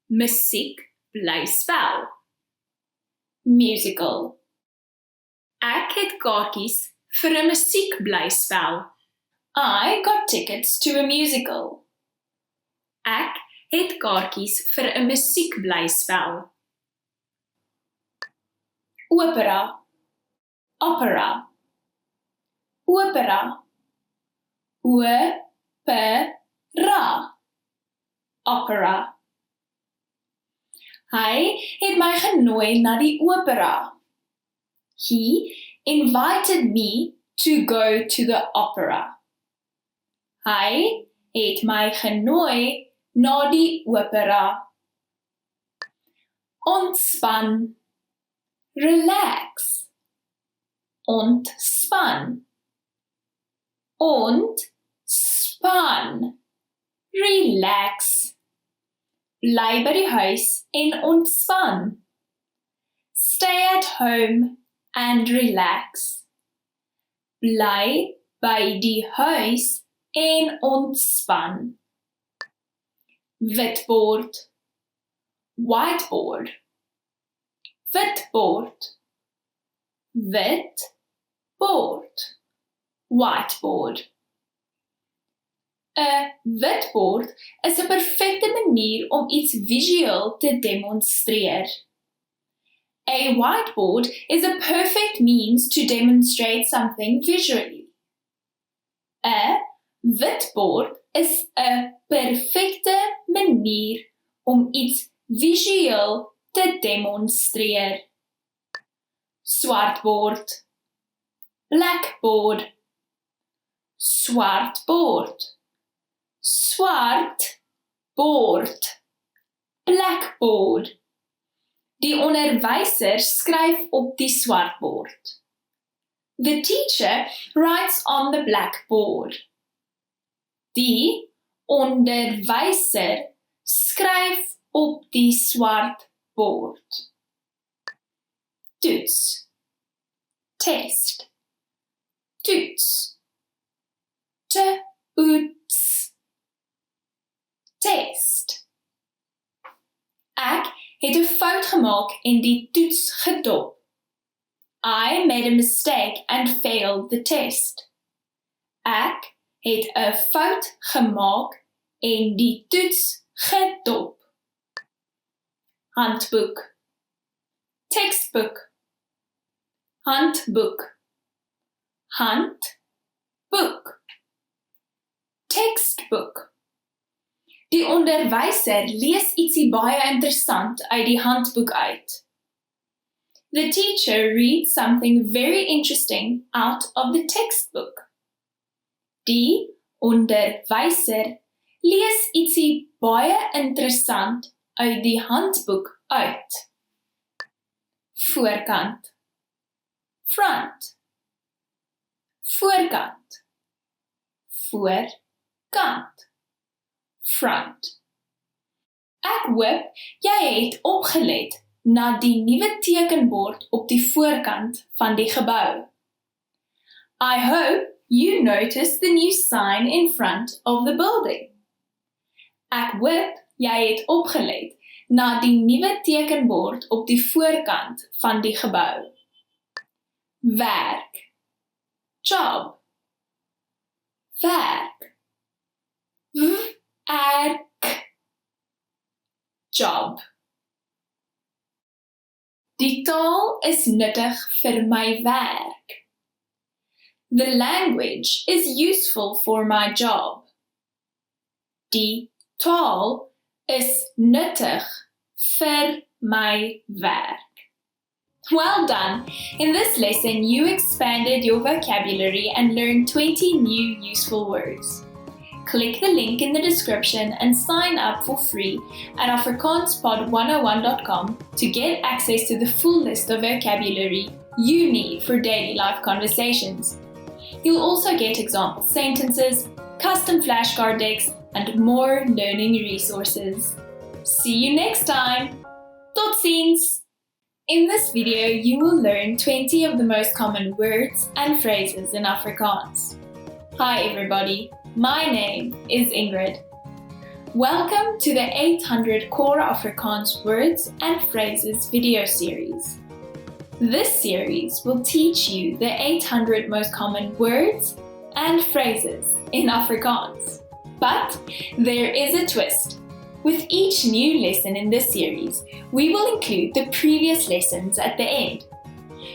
Musiekblyspel. Musical. Ek het kaartjies vir 'n musiekblyspel. I got tickets to a musical. Ek het kaartjies vir 'n musiekblyspel. Opera. Opera. Opera. Opera. Opera. Hy het my genooi na die opera. He invited me to go to the opera. Hy het my genooi na die opera. Ontspan, relax. Ontspan. Ontspan, relax. Bly by die huis en ontspan. Stay at home and relax. Bly by die huis en ontspan. Witbord, whiteboard. Witbord, witbord, whiteboard. 'n Witbord is 'n perfekte manier om iets visueel te demonstreer. A whiteboard is a perfect means to demonstrate something visually. 'n Witbord is 'n perfekte manier om iets visueel te demonstreer. Swartbord, blackboard, swartbord, swart bord, blackboard. Die onderwyser skryf op die swartbord. The teacher writes on the blackboard. Die onderwyser skryf op die swartbord. Toets, test, toets, toets, test. Ek het 'n fout gemaak en die toets gedop. I made a mistake and failed the test. Ek het 'n fout gemaak en die toets gedop. Handboek, textbook, handboek, handboek, textbook. Die onderwyser lees ietsie baie interessant uit die handboek uit. The teacher reads something very interesting out of the textbook. Die onderwyser lees ietsie baie interessant uit die handboek uit. Voorkant, front, voorkant, voorkant, front. Ek hoop jy het opgelet na die nuwe tekenbord op die voorkant van die gebou. I hope you noticed the new sign in front of the building. Ek hoop jy het opgelet na die nuwe tekenbord op die voorkant van die gebou. Werk, job, werk, werk, job. Die taal is nuttig vir my werk. The language is useful for my job. Die taal is nuttig vir my werk. Well done! In this lesson, you expanded your vocabulary and learned 20 new useful words. Click the link in the description and sign up for free at afrikaanspod101.com to get access to the full list of vocabulary you need for daily life conversations. You'll also get example sentences, custom flashcard decks, and more learning resources. See you next time! Tot ziens! In this video, you will learn 20 of the most common words and phrases in Afrikaans. Hi everybody, my name is Ingrid. Welcome to the 800 Core Afrikaans Words and Phrases video series. This series will teach you the 800 most common words and phrases in Afrikaans. But there is a twist. With each new lesson in this series, we will include the previous lessons at the end.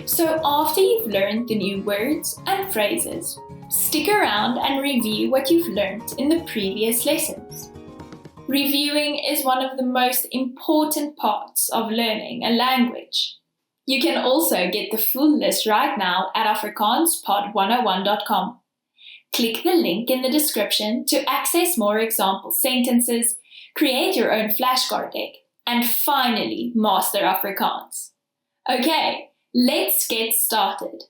So after you've learned the new words and phrases, stick around and review what you've learned in the previous lessons. Reviewing is one of the most important parts of learning a language. You can also get the full list right now at afrikaanspod101.com. Click the link in the description to access more example sentences, create your own flashcard deck, and finally master Afrikaans. Okay, let's get started.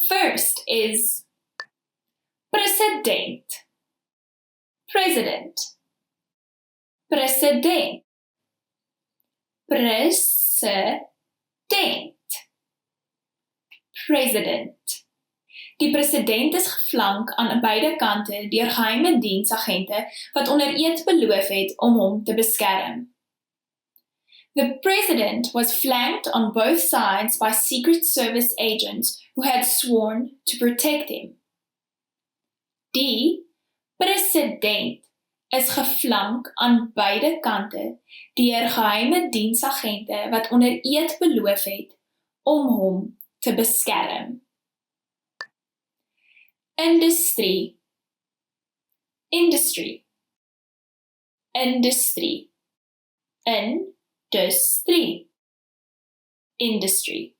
First is president, president, president, president, president. Die president is geflank aan beide kante deur geheime diensagente wat onder eed beloof het om hom te beskerm. The president was flanked on both sides by Secret Service agents who had sworn to protect him. Die president is geflank aan beide kante deur geheime diensagente wat onder eed beloof het om hom te beskerm. Industry, industry, industry, industry, industry.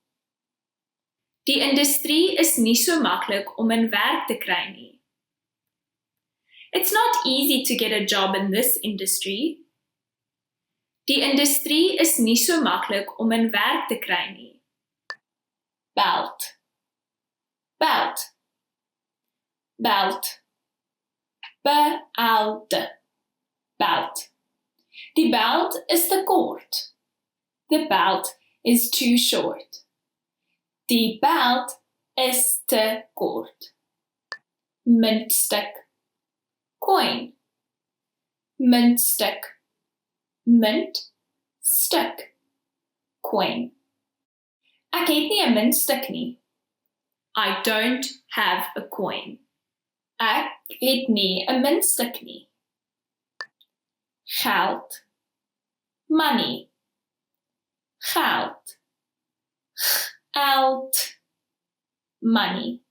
Die industrie is nie so maklik om 'n werk te kry nie. It's not easy to get a job in this industry. Die industrie is nie so maklik om 'n werk te kry nie. Belt, belt, belt, beelde, belt. Die belt is te kort. The belt is too short. Die belt is te kort. Muntstuk, coin, muntstuk, muntstuk, coin. Ek het nie 'n muntstuk nie. I don't have a coin. Ek het nie 'n muntstuk nie. Geld, money, geld, geld, money.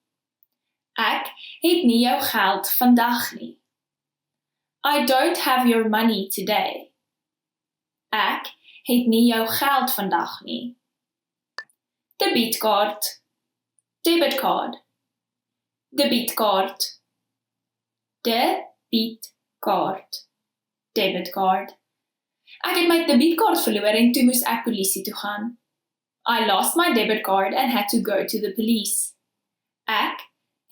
Ek het nie jou geld vandag nie. I don't have your money today. Ek het nie jou geld vandag nie. Debietkaart, debitcard, debietkaart, debietkaart, debitcard. Ek het my debietkaart verloor en toe moes ek polisie toe gaan. I lost my debit card and had to go to the police. Ek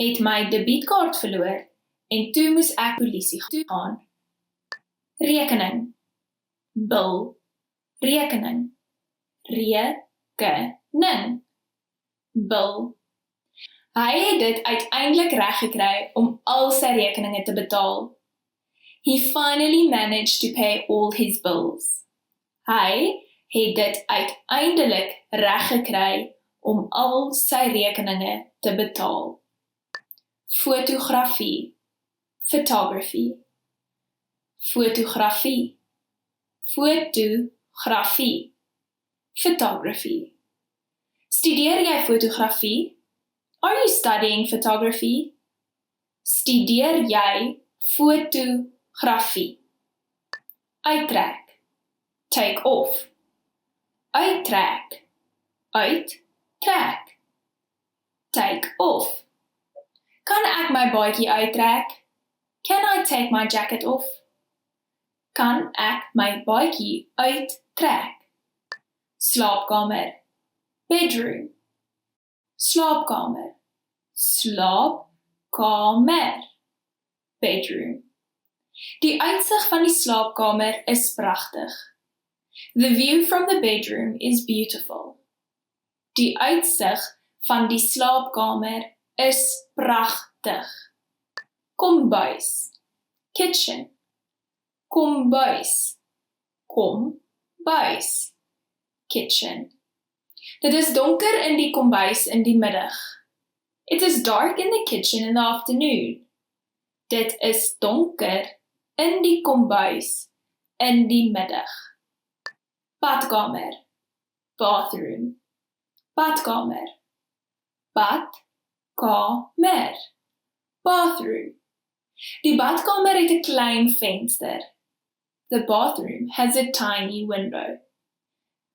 het my debietkaart verloor en toe moes ek polisie toe gaan. Rekening, bill, rekening, rekening, bill. Hy het dit uiteindelik reg gekry om al sy rekeninge te betaal. He finally managed to pay all his bills. Hy het dit uiteindelik reg gekry om al sy rekeninge te betaal. Fotografie, photography, fotografie, fotografie, photography. Studeer jy fotografie? Are you studying photography? Studeer jy fotografie? Uittrek, take off. Uittrek, uittrek, take off. Kan ek my baadjie uittrek? Can I take my jacket off? Kan ek my baadjie uittrek? Slaapkamer, bedroom, slaapkamer, slaapkamer, bedroom. Die uitsig van die slaapkamer is pragtig. The view from the bedroom is beautiful. Die uitsig van die slaapkamer is pragtig. Kombuis, kitchen, kombuis, kombuis, kitchen. Dit is donker in die kombuis in die middag. It is dark in the kitchen in the afternoon. Dit is donker in die kombuis in die middag. Badkamer, bathroom, badkamer, badkamer, bathroom. Die badkamer het 'n klein venster. The bathroom has a tiny window.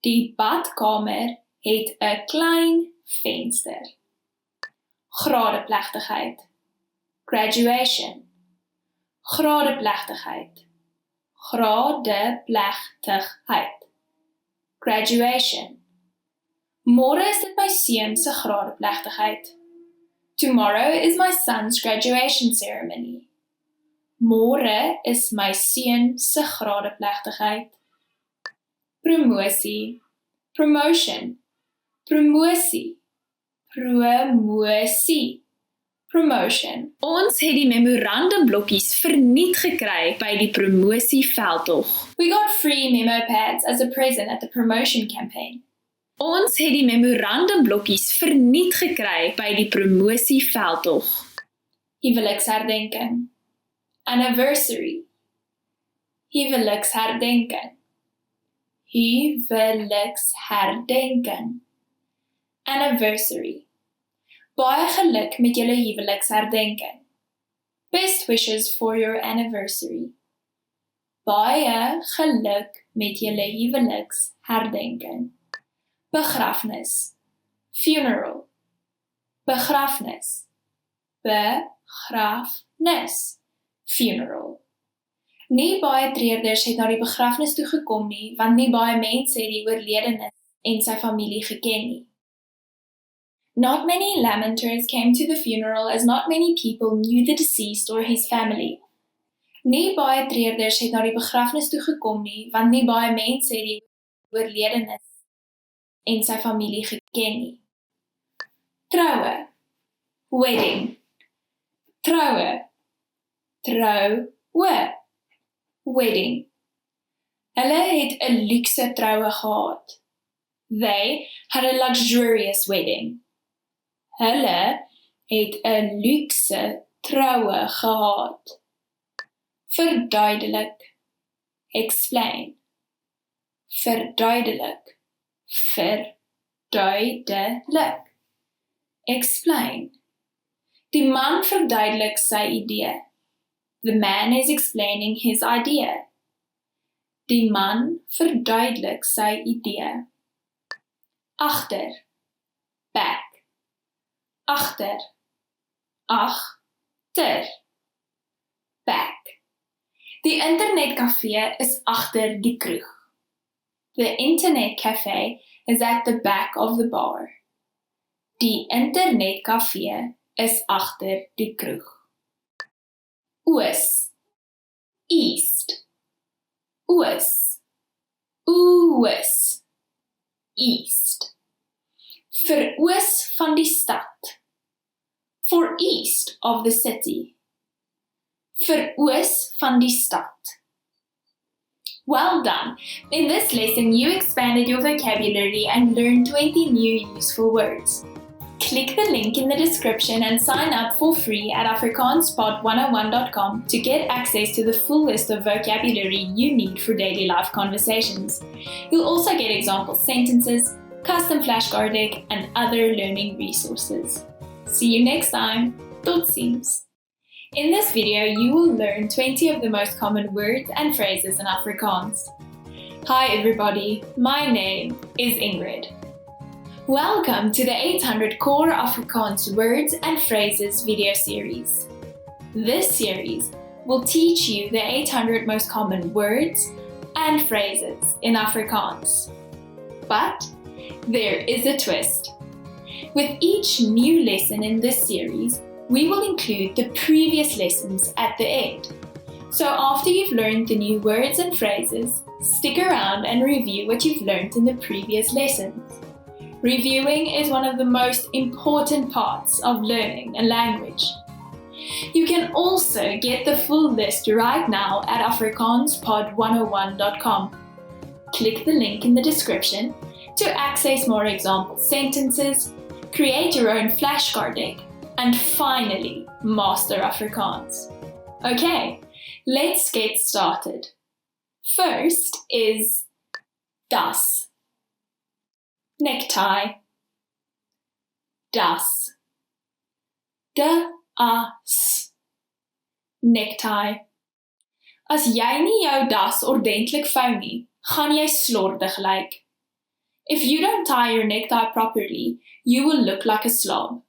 Die badkamer het 'n klein venster. Gradeplegtigheid, graduation, gradeplegtigheid, Gradeplegtigheid. Graduation. Môre is dit my seun se gradeplegtigheid. Tomorrow is my son's graduation ceremony. Môre is my seun se gradeplegtigheid. Promosie. Promotion. Promosie. Promosie. Promotion. Ons het die memorandumblokkies verniet gekry by die promosieveldtog. We got free memo pads as a present at the promotion campaign. Ons het die memorandumblokkies verniet gekry by die promosieveldtog. Huweliksherdenking. Anniversary. Huweliksherdenking. Huweliksherdenking. Anniversary. Baie geluk met julle huweliksherdenking. Best wishes for your anniversary. Baie geluk met julle huweliksherdenking. Begrafnis. Funeral. Begrafnis. Begrafnis. Funeral. Nie baie treurders het na die begrafnis toe gekom nie, want nie baie mense het die oorledenis en sy familie geken nie. Not many lamenters came to the funeral as not many people knew the deceased or his family. Nie baie treurders het na die begrafnis toe gekom nie, want nie baie mense het die oorledenis en sy familie geken nie. Troue. Wedding. Troue. Troue. Wedding. Hulle het 'n luukse troue gehad. They had a luxurious wedding. Hulle het 'n luukse troue gehad. Verduidelik. Explain. Verduidelik. Verduidelik. Explain. Die man verduidelik sy idee. The man is explaining his idea. Die man verduidelik sy idee. Agter. Back. Agter. Agter. Back. Die internetkafee is agter die kroeg. The internet cafe is at the back of the bar. Die internetkafee is agter die kroeg. Oos. East. Oos. Oos. East. Vir oos van die stad. For east of the city. Vir oos van die stad. Well done! In this lesson, you expanded your vocabulary and learned 20 new useful words. Click the link in the description and sign up for free at afrikaanspod101.com to get access to the full list of vocabulary you need for daily life conversations. You'll also get example sentences, custom flashcard, and other learning resources. See you next time. Totsiens! In this video, you will learn 20 of the most common words and phrases in Afrikaans. Hi everybody, my name is Ingrid. Welcome to the 800 Core Afrikaans Words and Phrases video series. This series will teach you the 800 most common words and phrases in Afrikaans. But there is a twist. With each new lesson in this series, we will include the previous lessons at the end. So after you've learned the new words and phrases, stick around and review what you've learned in the previous lessons. Reviewing is one of the most important parts of learning a language. You can also get the full list right now at afrikaanspod101.com. Click the link in the description to access more example sentences, create your own flashcard deck, and finally master Afrikaans. Okay, let's get started. First is das. Necktie. Das. Das. Necktie. As jy nie jou das ordentlik vou nie, gaan jy slordig lyk. If you don't tie your necktie properly, you will look like a slob.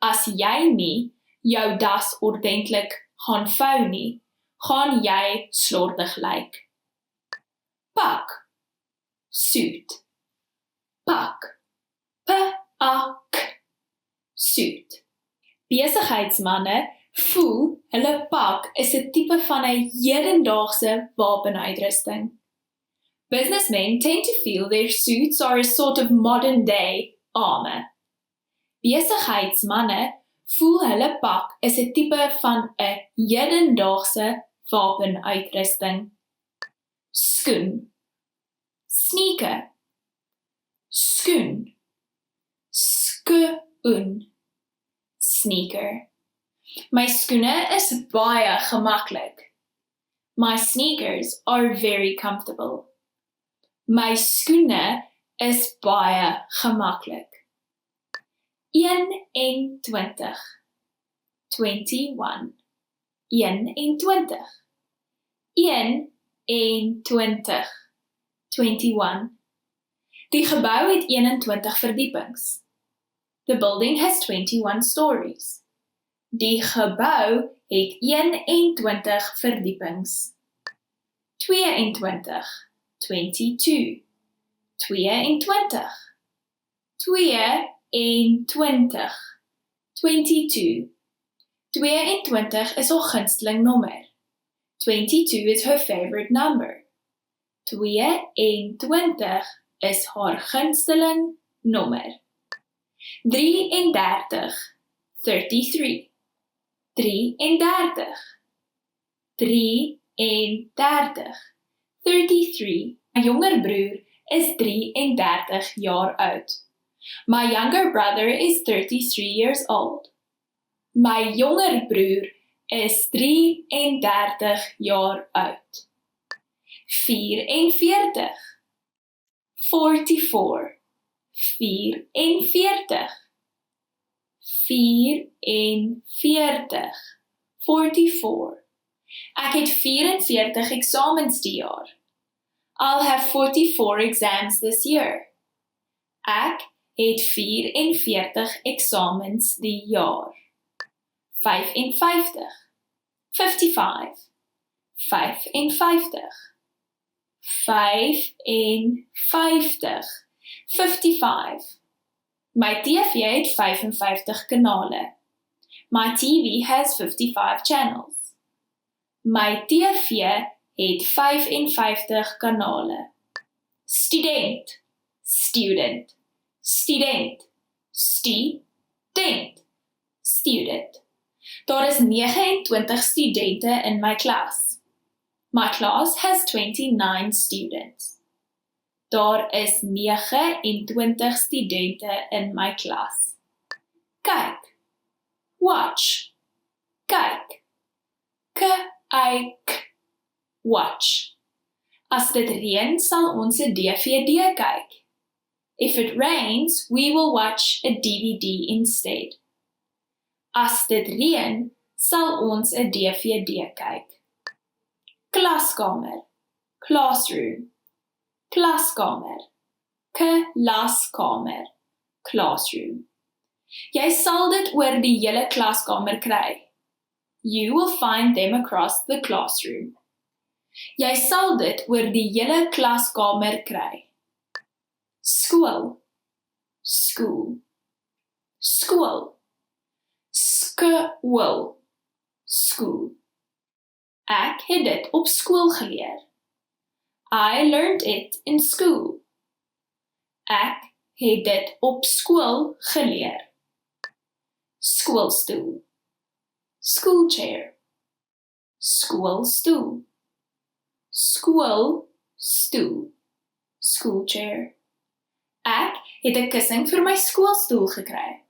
As jy nie jou das ordentlik gaan vou nie, gaan jy slordig lyk. Pak, suit. Pak, P-A-K, suit. Besigheidsmanne voel hulle pak is 'n tipe van 'n hedendaagse wapenuitrusting. Businessmen tend to feel their suits are a sort of modern-day armor. Besigheidsmanne voel hulle pak is 'n tipe van 'n hedendaagse wapenuitrusting. Skoen, sneaker, skoen, skoen, sneaker. My skoene is baie gemaklik. My sneakers are very comfortable. My skoene is baie gemaklik. 21, 21, 21, 21, 21. Die gebou het 21 verdiepings. The building has 21 stories. Die gebou het 21 verdiepings. 22, 22, 22, 22, 22. 22 is haar gunsteling nommer. 22 is her favorite number. 22 is haar gunsteling nommer. 33, 33, 33, 33, 33. My younger broer is 33 jaar oud. My younger brother is 33 years old. My jonger broer is 33 jaar oud. 44, 44, 44, 44, 44. Ek het 44 eksamens die jaar. I'll have 44 exams this year. Ek het 44 eksamens die jaar. 55, 55, 55, 55, 55. My TV het 55 kanale. My TV has 55 channels. My TV het 55 kanale. Student, student, student, student, student. Daar is 29 studente in my klas. My class has 29 students. Daar is 29 studente in my klas. Kyk, watch, kyk, kyk, watch. As dit reën, sal ons 'n DVD kyk. If it rains, we will watch a DVD instead. As dit reën, sal ons 'n DVD kyk. Klaskamer, classroom, klaskamer, klaskamer, classroom. Jy sal dit oor die hele klaskamer kry. You will find them across the classroom. Jy sal dit oor die hele klaskamer kry. Skool, school, school, skool, school. Ek het dit op skool geleer. I learned it in school. Ek het dit op skool geleer. Skoolstoel, school chair, skoolstoel, skoolstoel, school chair. Ek het 'n kussing vir my skoolstoel gekry.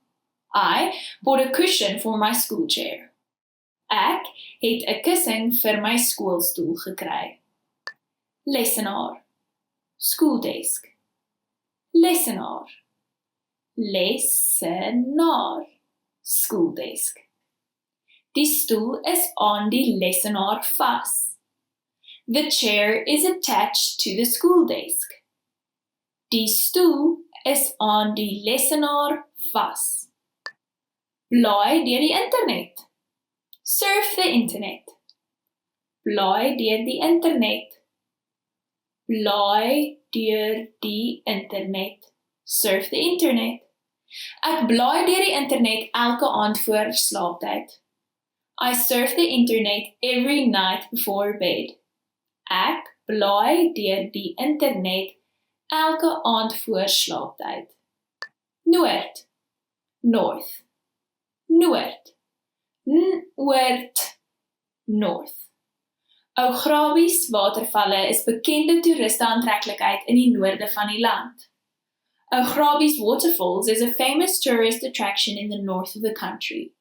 I bought a cushion for my school chair. Ek het 'n kussing vir my skoolstoel gekry. Lesenaar, school desk, lesenaar, lesenaar, school desk. Die stoel is aan die lesenaar vas. The chair is attached to the school desk. Die stoel is aan die lesenaar vas. Blaai deur die internet. Surf the internet. Blaai deur die internet. Blaai deur die internet. Surf the internet. Ek blaai deur die internet elke aand voor slaaptyd. I surf the internet every night before bed. Ek blaai deur die internet elke aand voor slaaptyd. Noord, north, noord, noord, north. Ou Grabies watervalle is bekende toeriste aantreklikheid in die noorde van die land. Ou Grabies waterfalls is a famous tourist attraction in the north of the country.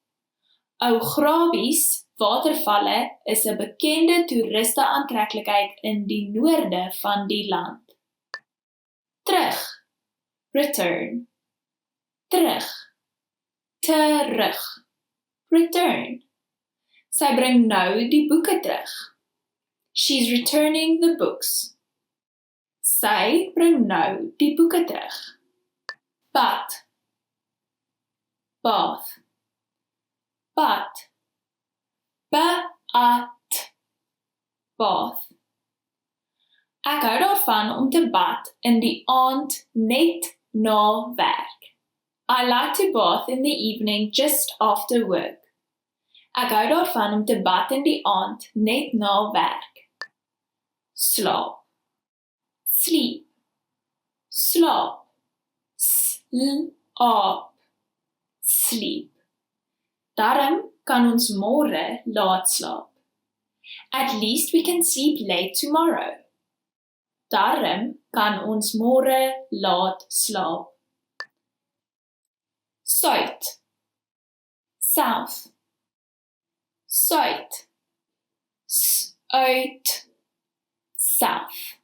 Ou Grabies watervalle is 'n bekende toeriste aantreklikheid in die noorde van die land. Terug, return. Terug, terug, return. Sy bring nou die boeke terug. She's returning the books. Sy bring nou die boeke terug. Bad, bath, bad, baat, bath. Ek hou daarvan om te bad in die aand net na werk. I like to bath in the evening just after work. Ek hou daarvan om te bad in die aand net na werk. Slaap, sleep, slaap, slaap, sleep. Daarom kan ons môre laat slaap. At least we can sleep late tomorrow. Daarom kan ons môre laat slaap. Suid, south, suid, uit, south.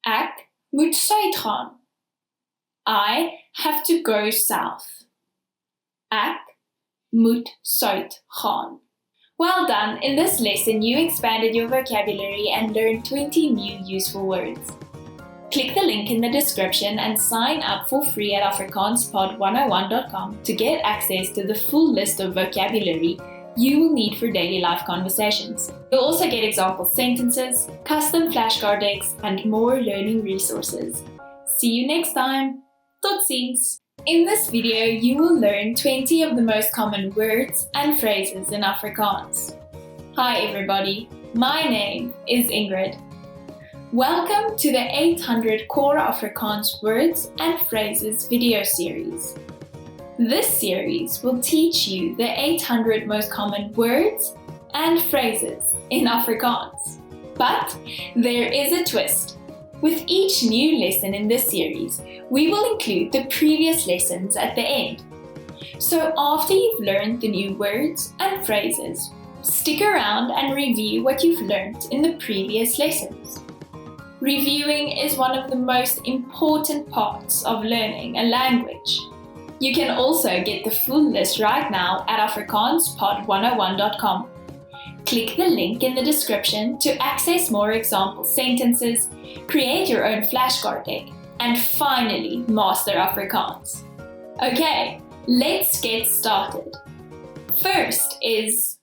Ek moet suid gaan. I have to go south. Ek moet suid gaan. Well done, in this lesson you expanded your vocabulary and learned 20 new useful words. Click the link in the description and sign up for free at afrikaanspod101.com to get access to the full list of vocabulary you will need for daily life conversations. You'll also get example sentences, custom flashcard decks, and more learning resources. See you next time! Tot ziens! In this video, you will learn 20 of the most common words and phrases in Afrikaans. Hi everybody, my name is Ingrid. Welcome to the 800 Core Afrikaans Words and Phrases video series. This series will teach you the 800 most common words and phrases in Afrikaans. But there is a twist. With each new lesson in this series, we will include the previous lessons at the end. So after you've learned the new words and phrases, stick around and review what you've learned in the previous lessons. Reviewing is one of the most important parts of learning a language. You can also get the full list right now at afrikaanspod101.com. Click the link in the description to access more example sentences, create your own flashcard deck, and finally master Afrikaans. Okay, let's get started. First is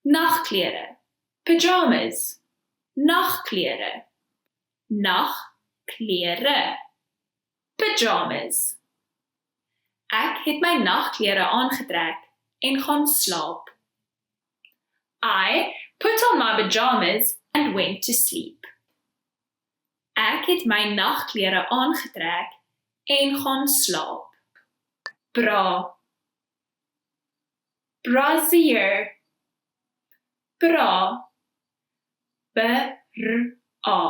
nachtklere, pajamas, nachtklere, nachtklere, pajamas. Ek het my nachtklere aangetrek en gaan slaap. I put on my pajamas and went to sleep. Ek het my nachtklere aangetrek en gaan slaap. Bra, brassiere, bra, b-r-a,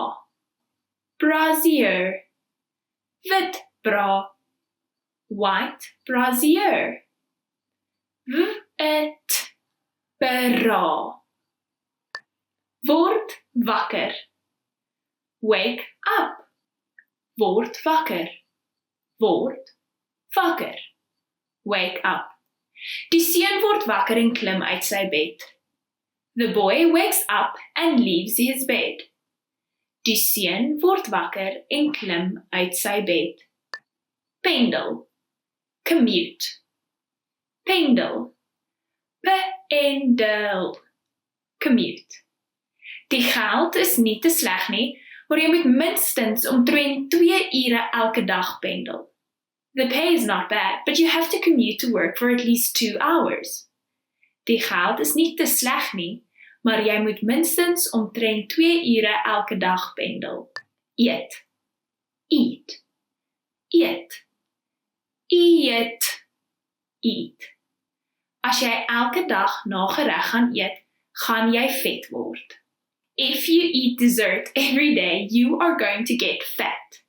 brassiere, wit bra, white brassiere, wit bra. Word wakker. Wake up. Word wakker. Word wakker. Wake up. Die seun word wakker en klim uit sy bed. The boy wakes up and leaves his bed. Die seun word wakker en klim uit sy bed. Pendel. Commute. Pendel. Pendel. commute. Die geld is nie te sleg nie, maar jy moet minstens omtrent 2 ure elke dag pendel. The pay is not bad, but you have to commute to work for at least 2 hours. Die geld is nie te sleg nie, maar jy moet minstens omtrent 2 ure elke dag pendel. Eet. Eat. Eet. Eet. Eat. As jy elke dag nagereg gaan eet, gaan jy vet word. If you eat dessert every day, you are going to get fat.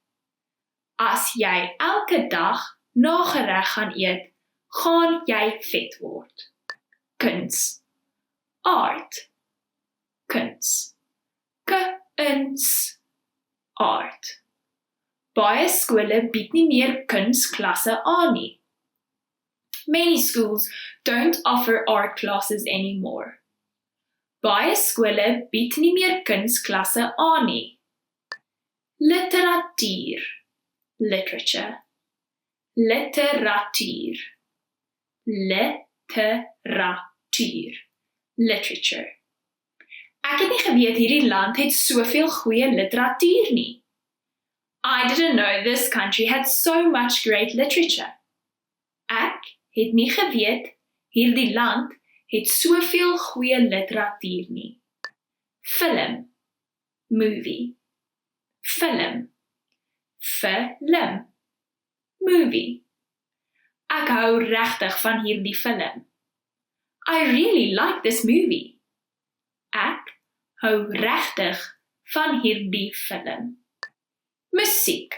As jy elke dag nagereg gaan eet, gaan jy vet word. Kuns. Art. Kuns. Kuns. Art. Baie skole bied nie meer kunsklasse aan nie. Many schools don't offer art classes anymore. Baie skole bied nie meer kunsklasse aan nie. Literatuur. Literature. Literatuur. Literatuur. Literature. Ek het nie geweet hierdie land het soveel goeie literatuur nie. I didn't know this country had so much great literature. Ek het nie geweet hierdie land het soveel goeie literatuur nie. Film. Movie. Film. Film. Movie. Ek hou regtig van hierdie film. I really like this movie. Ek hou regtig van hierdie film. Musiek.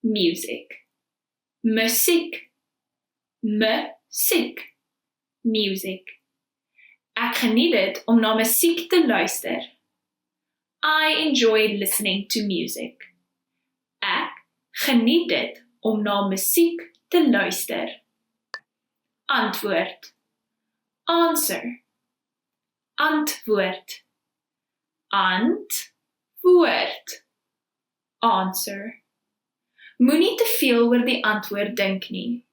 Music. Musiek. Musiek. Music. Ek geniet dit om na musiek te luister. I enjoy listening to music. Ek geniet dit om na musiek te luister. Antwoord. Answer. Antwoord. Antwoord. Answer. Moenie te veel oor die antwoord dink nie.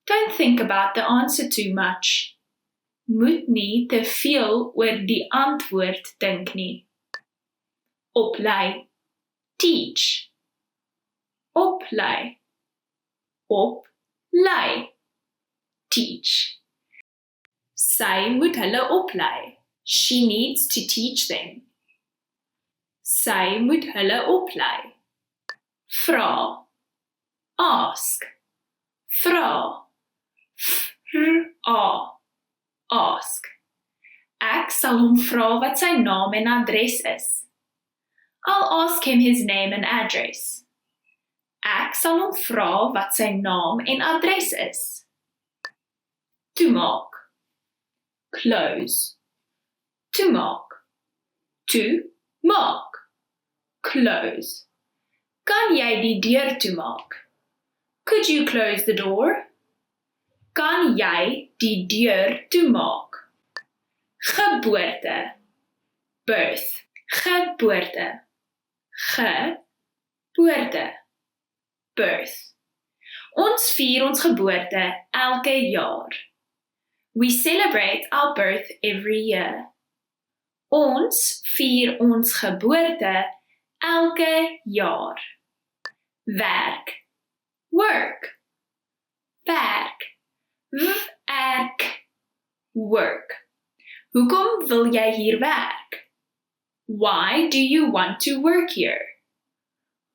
Don't think about the answer too much. Moet nie te veel oor die antwoord dink nie. Oplei. Teach. Oplei. Oplei. Teach. Sy moet hulle oplei. She needs to teach them. Sy moet hulle oplei. Vra. Ask. Vra. Vra. Ask. Ek sal hom vra wat sy naam en adres is. I'll ask him his name and address. Ek sal hom vra wat sy naam en adres is. Toemaak. Close. Toemaak. Toemaak. Close. Kan jy die deur toemaak? Could you close the door? Kan jy die deur toemaak? Geboorte. Birth. Geboorte. Geboorte. Birth. Ons vier ons geboorte elke jaar. We celebrate our birth every year. Ons vier ons geboorte elke jaar. Werk. Work. Werk. Werk. Work. Hoekom wil jy hier werk? Why do you want to work here?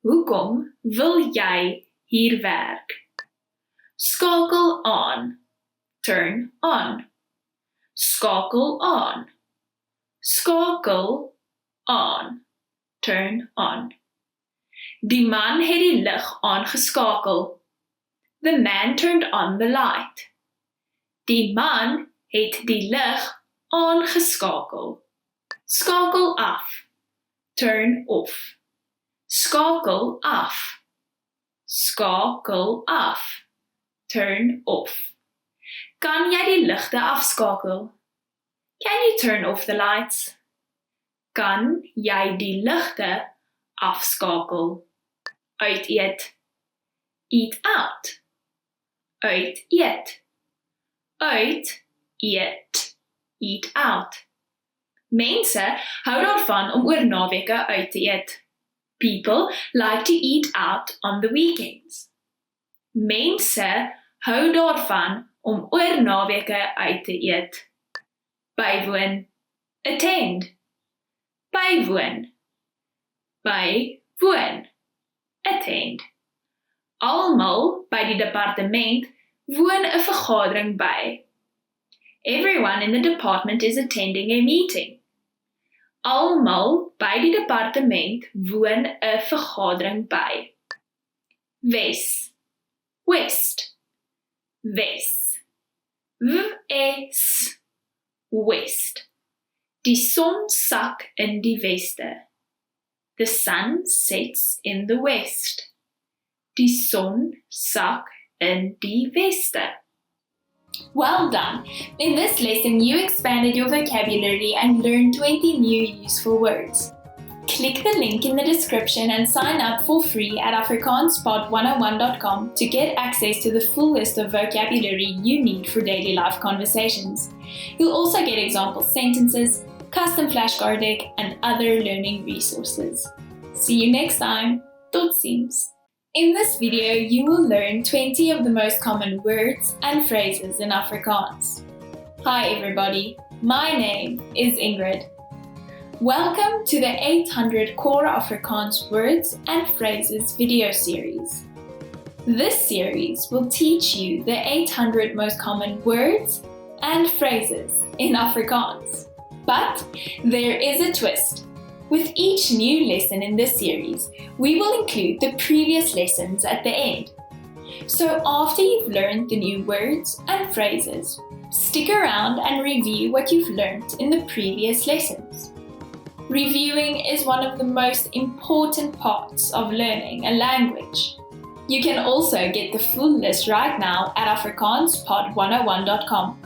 Hoekom wil jy hier werk? Skakel aan. Turn on. Skakel on. Skakel on. Turn on. Die man het die lig aangeskakel. The man turned on the light. Die man het die lig aangeskakel. Skakel af. Turn off. Skakel af. Skakel af. Turn off. Kan jy die ligte afskakel? Can you turn off the lights? Kan jy die ligte afskakel? Uit eet. Eat out. Uit eet. Uit eet. Eat out. Mense hou daarvan om oor naweke uit te eet. People like to eat out on the weekends. Mense hou daarvan om oor naweke uit te eet. Bywoon, attend. Bywoon, bywoon, attend. Almal by die departement woon 'n vergadering by. Everyone in the department is attending a meeting. Almal by die departement woon 'n vergadering by. Wes, west, wes. Wes, west. Die son sak in die weste. The sun sets in the west. Die son sak in die weste. Well done! In this lesson, you expanded your vocabulary and learned 20 new useful words. Click the link in the description and sign up for free at afrikaanspod101.com to get access to the full list of vocabulary you need for daily life conversations. You'll also get example sentences, custom flashcard deck, and other learning resources. See you next time. Totsiens! In this video, you will learn 20 of the most common words and phrases in Afrikaans. Hi everybody, my name is Ingrid. Welcome to the 800 Core Afrikaans Words and Phrases video series. This series will teach you the 800 most common words and phrases in Afrikaans. But there is a twist. With each new lesson in this series, we will include the previous lessons at the end. So after you've learned the new words and phrases, stick around and review what you've learned in the previous lessons. Reviewing is one of the most important parts of learning a language. You can also get the full list right now at afrikaanspod101.com.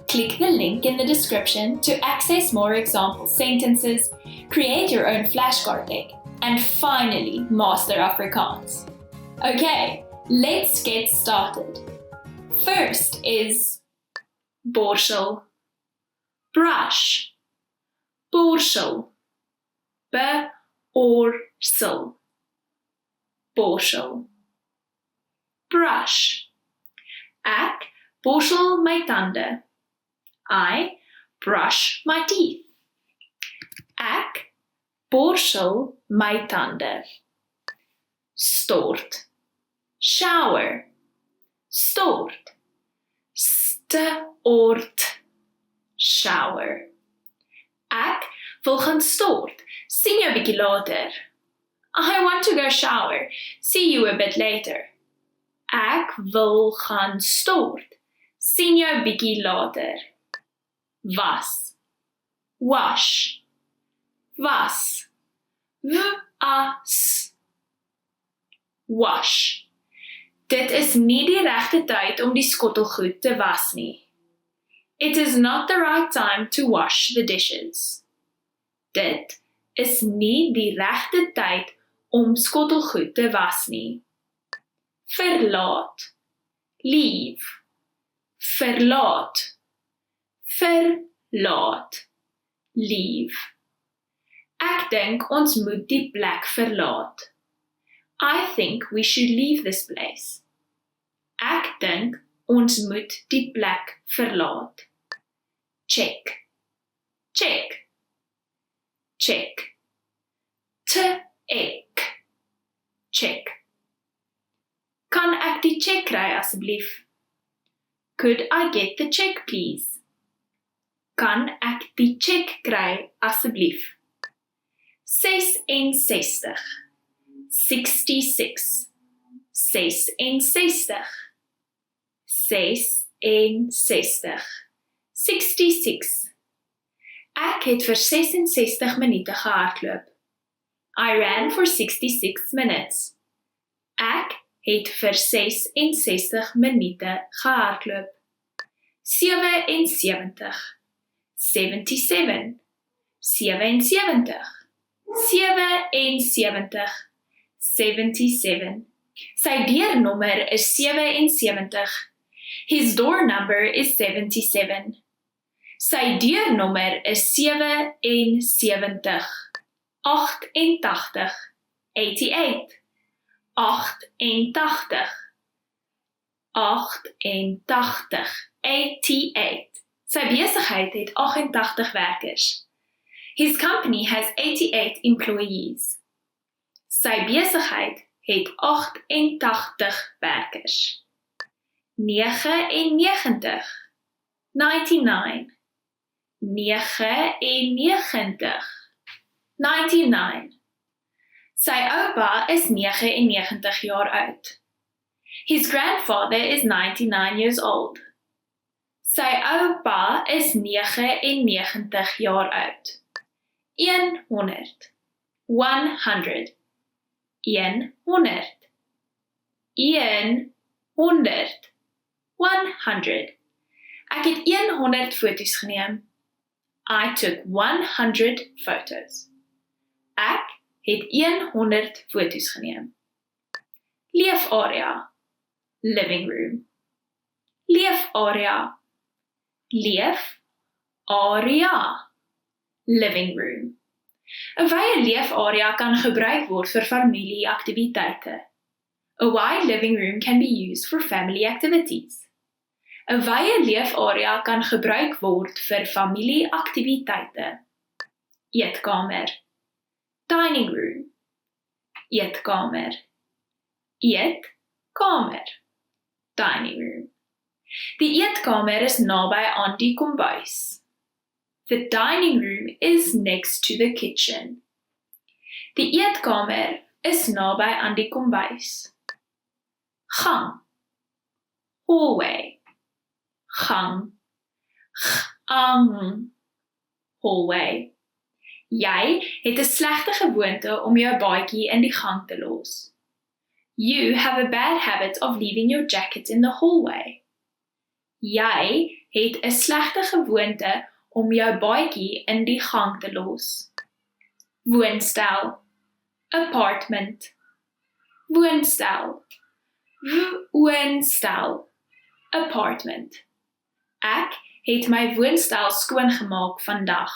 Click the link in the description to access more example sentences, create your own flashcard deck, and finally master Afrikaans. Okay, let's get started. First is borsel, brush, borsel, borsel, borsel, brush. Ek borsel my tande. I brush my teeth. Ek borsel my tande. Stort, shower, stort, stort, shower. Ek wil gaan stort. Sien jou bietjie later. I want to go shower. See you a bit later. Ek wil gaan stort. Sien jou bietjie later. Was, wash, was, was, wash. Dit is nie die regte tyd om die skottelgoed te was nie. It is not the right time to wash the dishes. Dit is nie die regte tyd om skottelgoed te was nie. Verlaat, leave, verlaat. Verlaat, leave. Ek dink ons moet die plek verlaat. I think we should leave this place. Ek dink ons moet die plek verlaat. Check, check, check. Ek, check. Kan ek die check kry asseblief? Could I get the check please? Kan ek die check kry asseblief? 66, 66, 66, 66, 66. Ek het vir 66 minute gehardloop. I ran for 66 minutes. Ek het vir 66 minute gehardloop. 77, 77, 77, 77, 77. Sy deurnommer is 77. His door number is 77. Sy deurnommer is 77. 88. 88. 88. 88. 88. Sy besigheid het 88 werkers. His company has 88 employees. Sy besigheid het 88 werkers. 99. 99. 99. 99. Sy oupa is 99 jaar oud. His grandfather is 99 years old. Sy oupa is 99 jaar oud. 100. 100. 100. 100. 100. Ek het 100 foto's geneem. I took 100 photos. Ek het 100 foto's geneem. Leefarea. Living room. Leefarea. Leefarea. Living room. 'n Wye leefarea kan gebruik word vir familieaktiwiteite. A wide living room can be used for family activities. 'n Wye leefarea kan gebruik word vir familieaktiwiteite. Eetkamer. Dining room. Eetkamer. Eetkamer. Dining room. Die eetkamer is naby aan die kombuis. The dining room is next to the kitchen. Die eetkamer is naby aan die kombuis. Gang. Hallway. Gang. Gang. Hallway. Jy het 'n slegte gewoonte om jou baadjie in die gang te los. You have a bad habit of leaving your jacket in the hallway. Jy het 'n slegte gewoonte om jou baadjie in die gang te los. Woonstel. Apartment. Woonstel. Woonstel. Apartment. Ek het my woonstel skoongemaak vandag.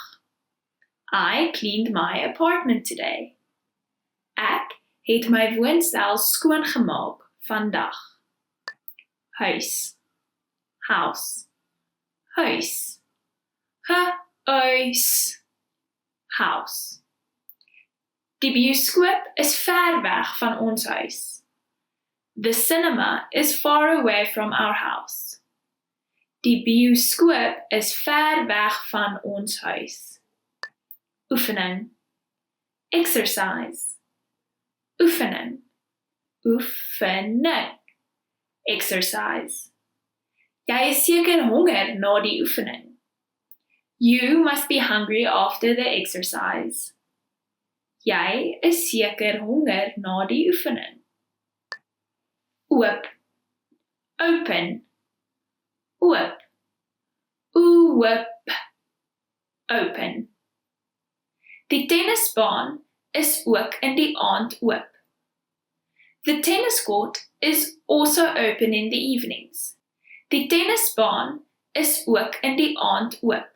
I cleaned my apartment today. Ek het my woonstel skoongemaak vandag. Huis. House. Huis. Huis. House. Die bioskoop is ver weg van ons huis. The cinema is far away from our house. Die bioskoop is ver weg van ons huis. Oefening. Exercise. Oefening. Oefening. Exercise. Jy is seker honger na die oefening. You must be hungry after the exercise. Jy is seker honger na die oefening. Oop. Open. Oop. Oop. Open. Die tennisbaan is ook in die aand oop. The tennis court is also open in the evenings. Die tennisbaan is ook in die aand oop.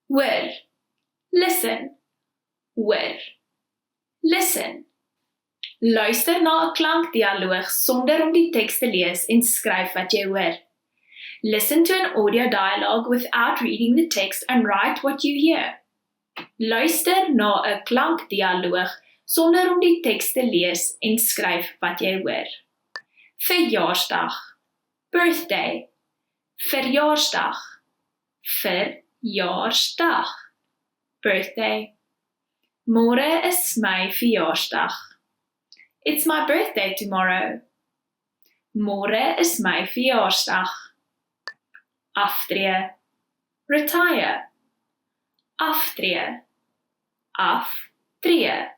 Hoor. Listen. Hoor. Listen. Luister na 'n klankdialoog sonder om die teks te lees en skryf wat jy hoor. Listen to an audio dialogue without reading the text and write what you hear. Luister na 'n klankdialoog sonder om die teks te lees en skryf wat jy hoor. Verjaarsdag. Birthday. Verjaarsdag. Verjaarsdag. Birthday. Môre is my verjaarsdag. It's my birthday tomorrow. Môre is my verjaarsdag. Aftree. Retire. Aftree. Aftree.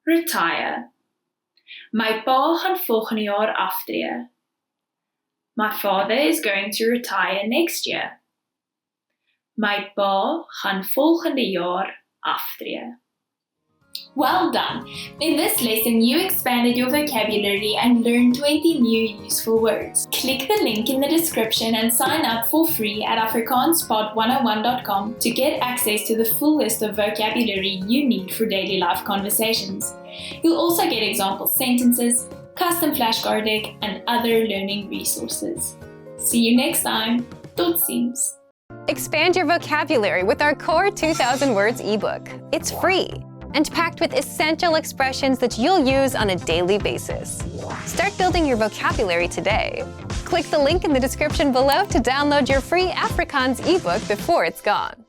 Retire. My pa gaan volgende jaar aftree. My father is going to retire next year. My pa gaan volgende jaar aftree. Well done! In this lesson, you expanded your vocabulary and learned 20 new useful words. Click the link in the description and sign up for free at afrikaanspot101.com to get access to the full list of vocabulary you need for daily life conversations. You'll also get example sentences, custom flashcard, and other learning resources. See you next time. Totsiens! Expand your vocabulary with our Core 2000 Words ebook. It's free and packed with essential expressions that you'll use on a daily basis. Start building your vocabulary today. Click the link in the description below to download your free Afrikaans ebook before it's gone.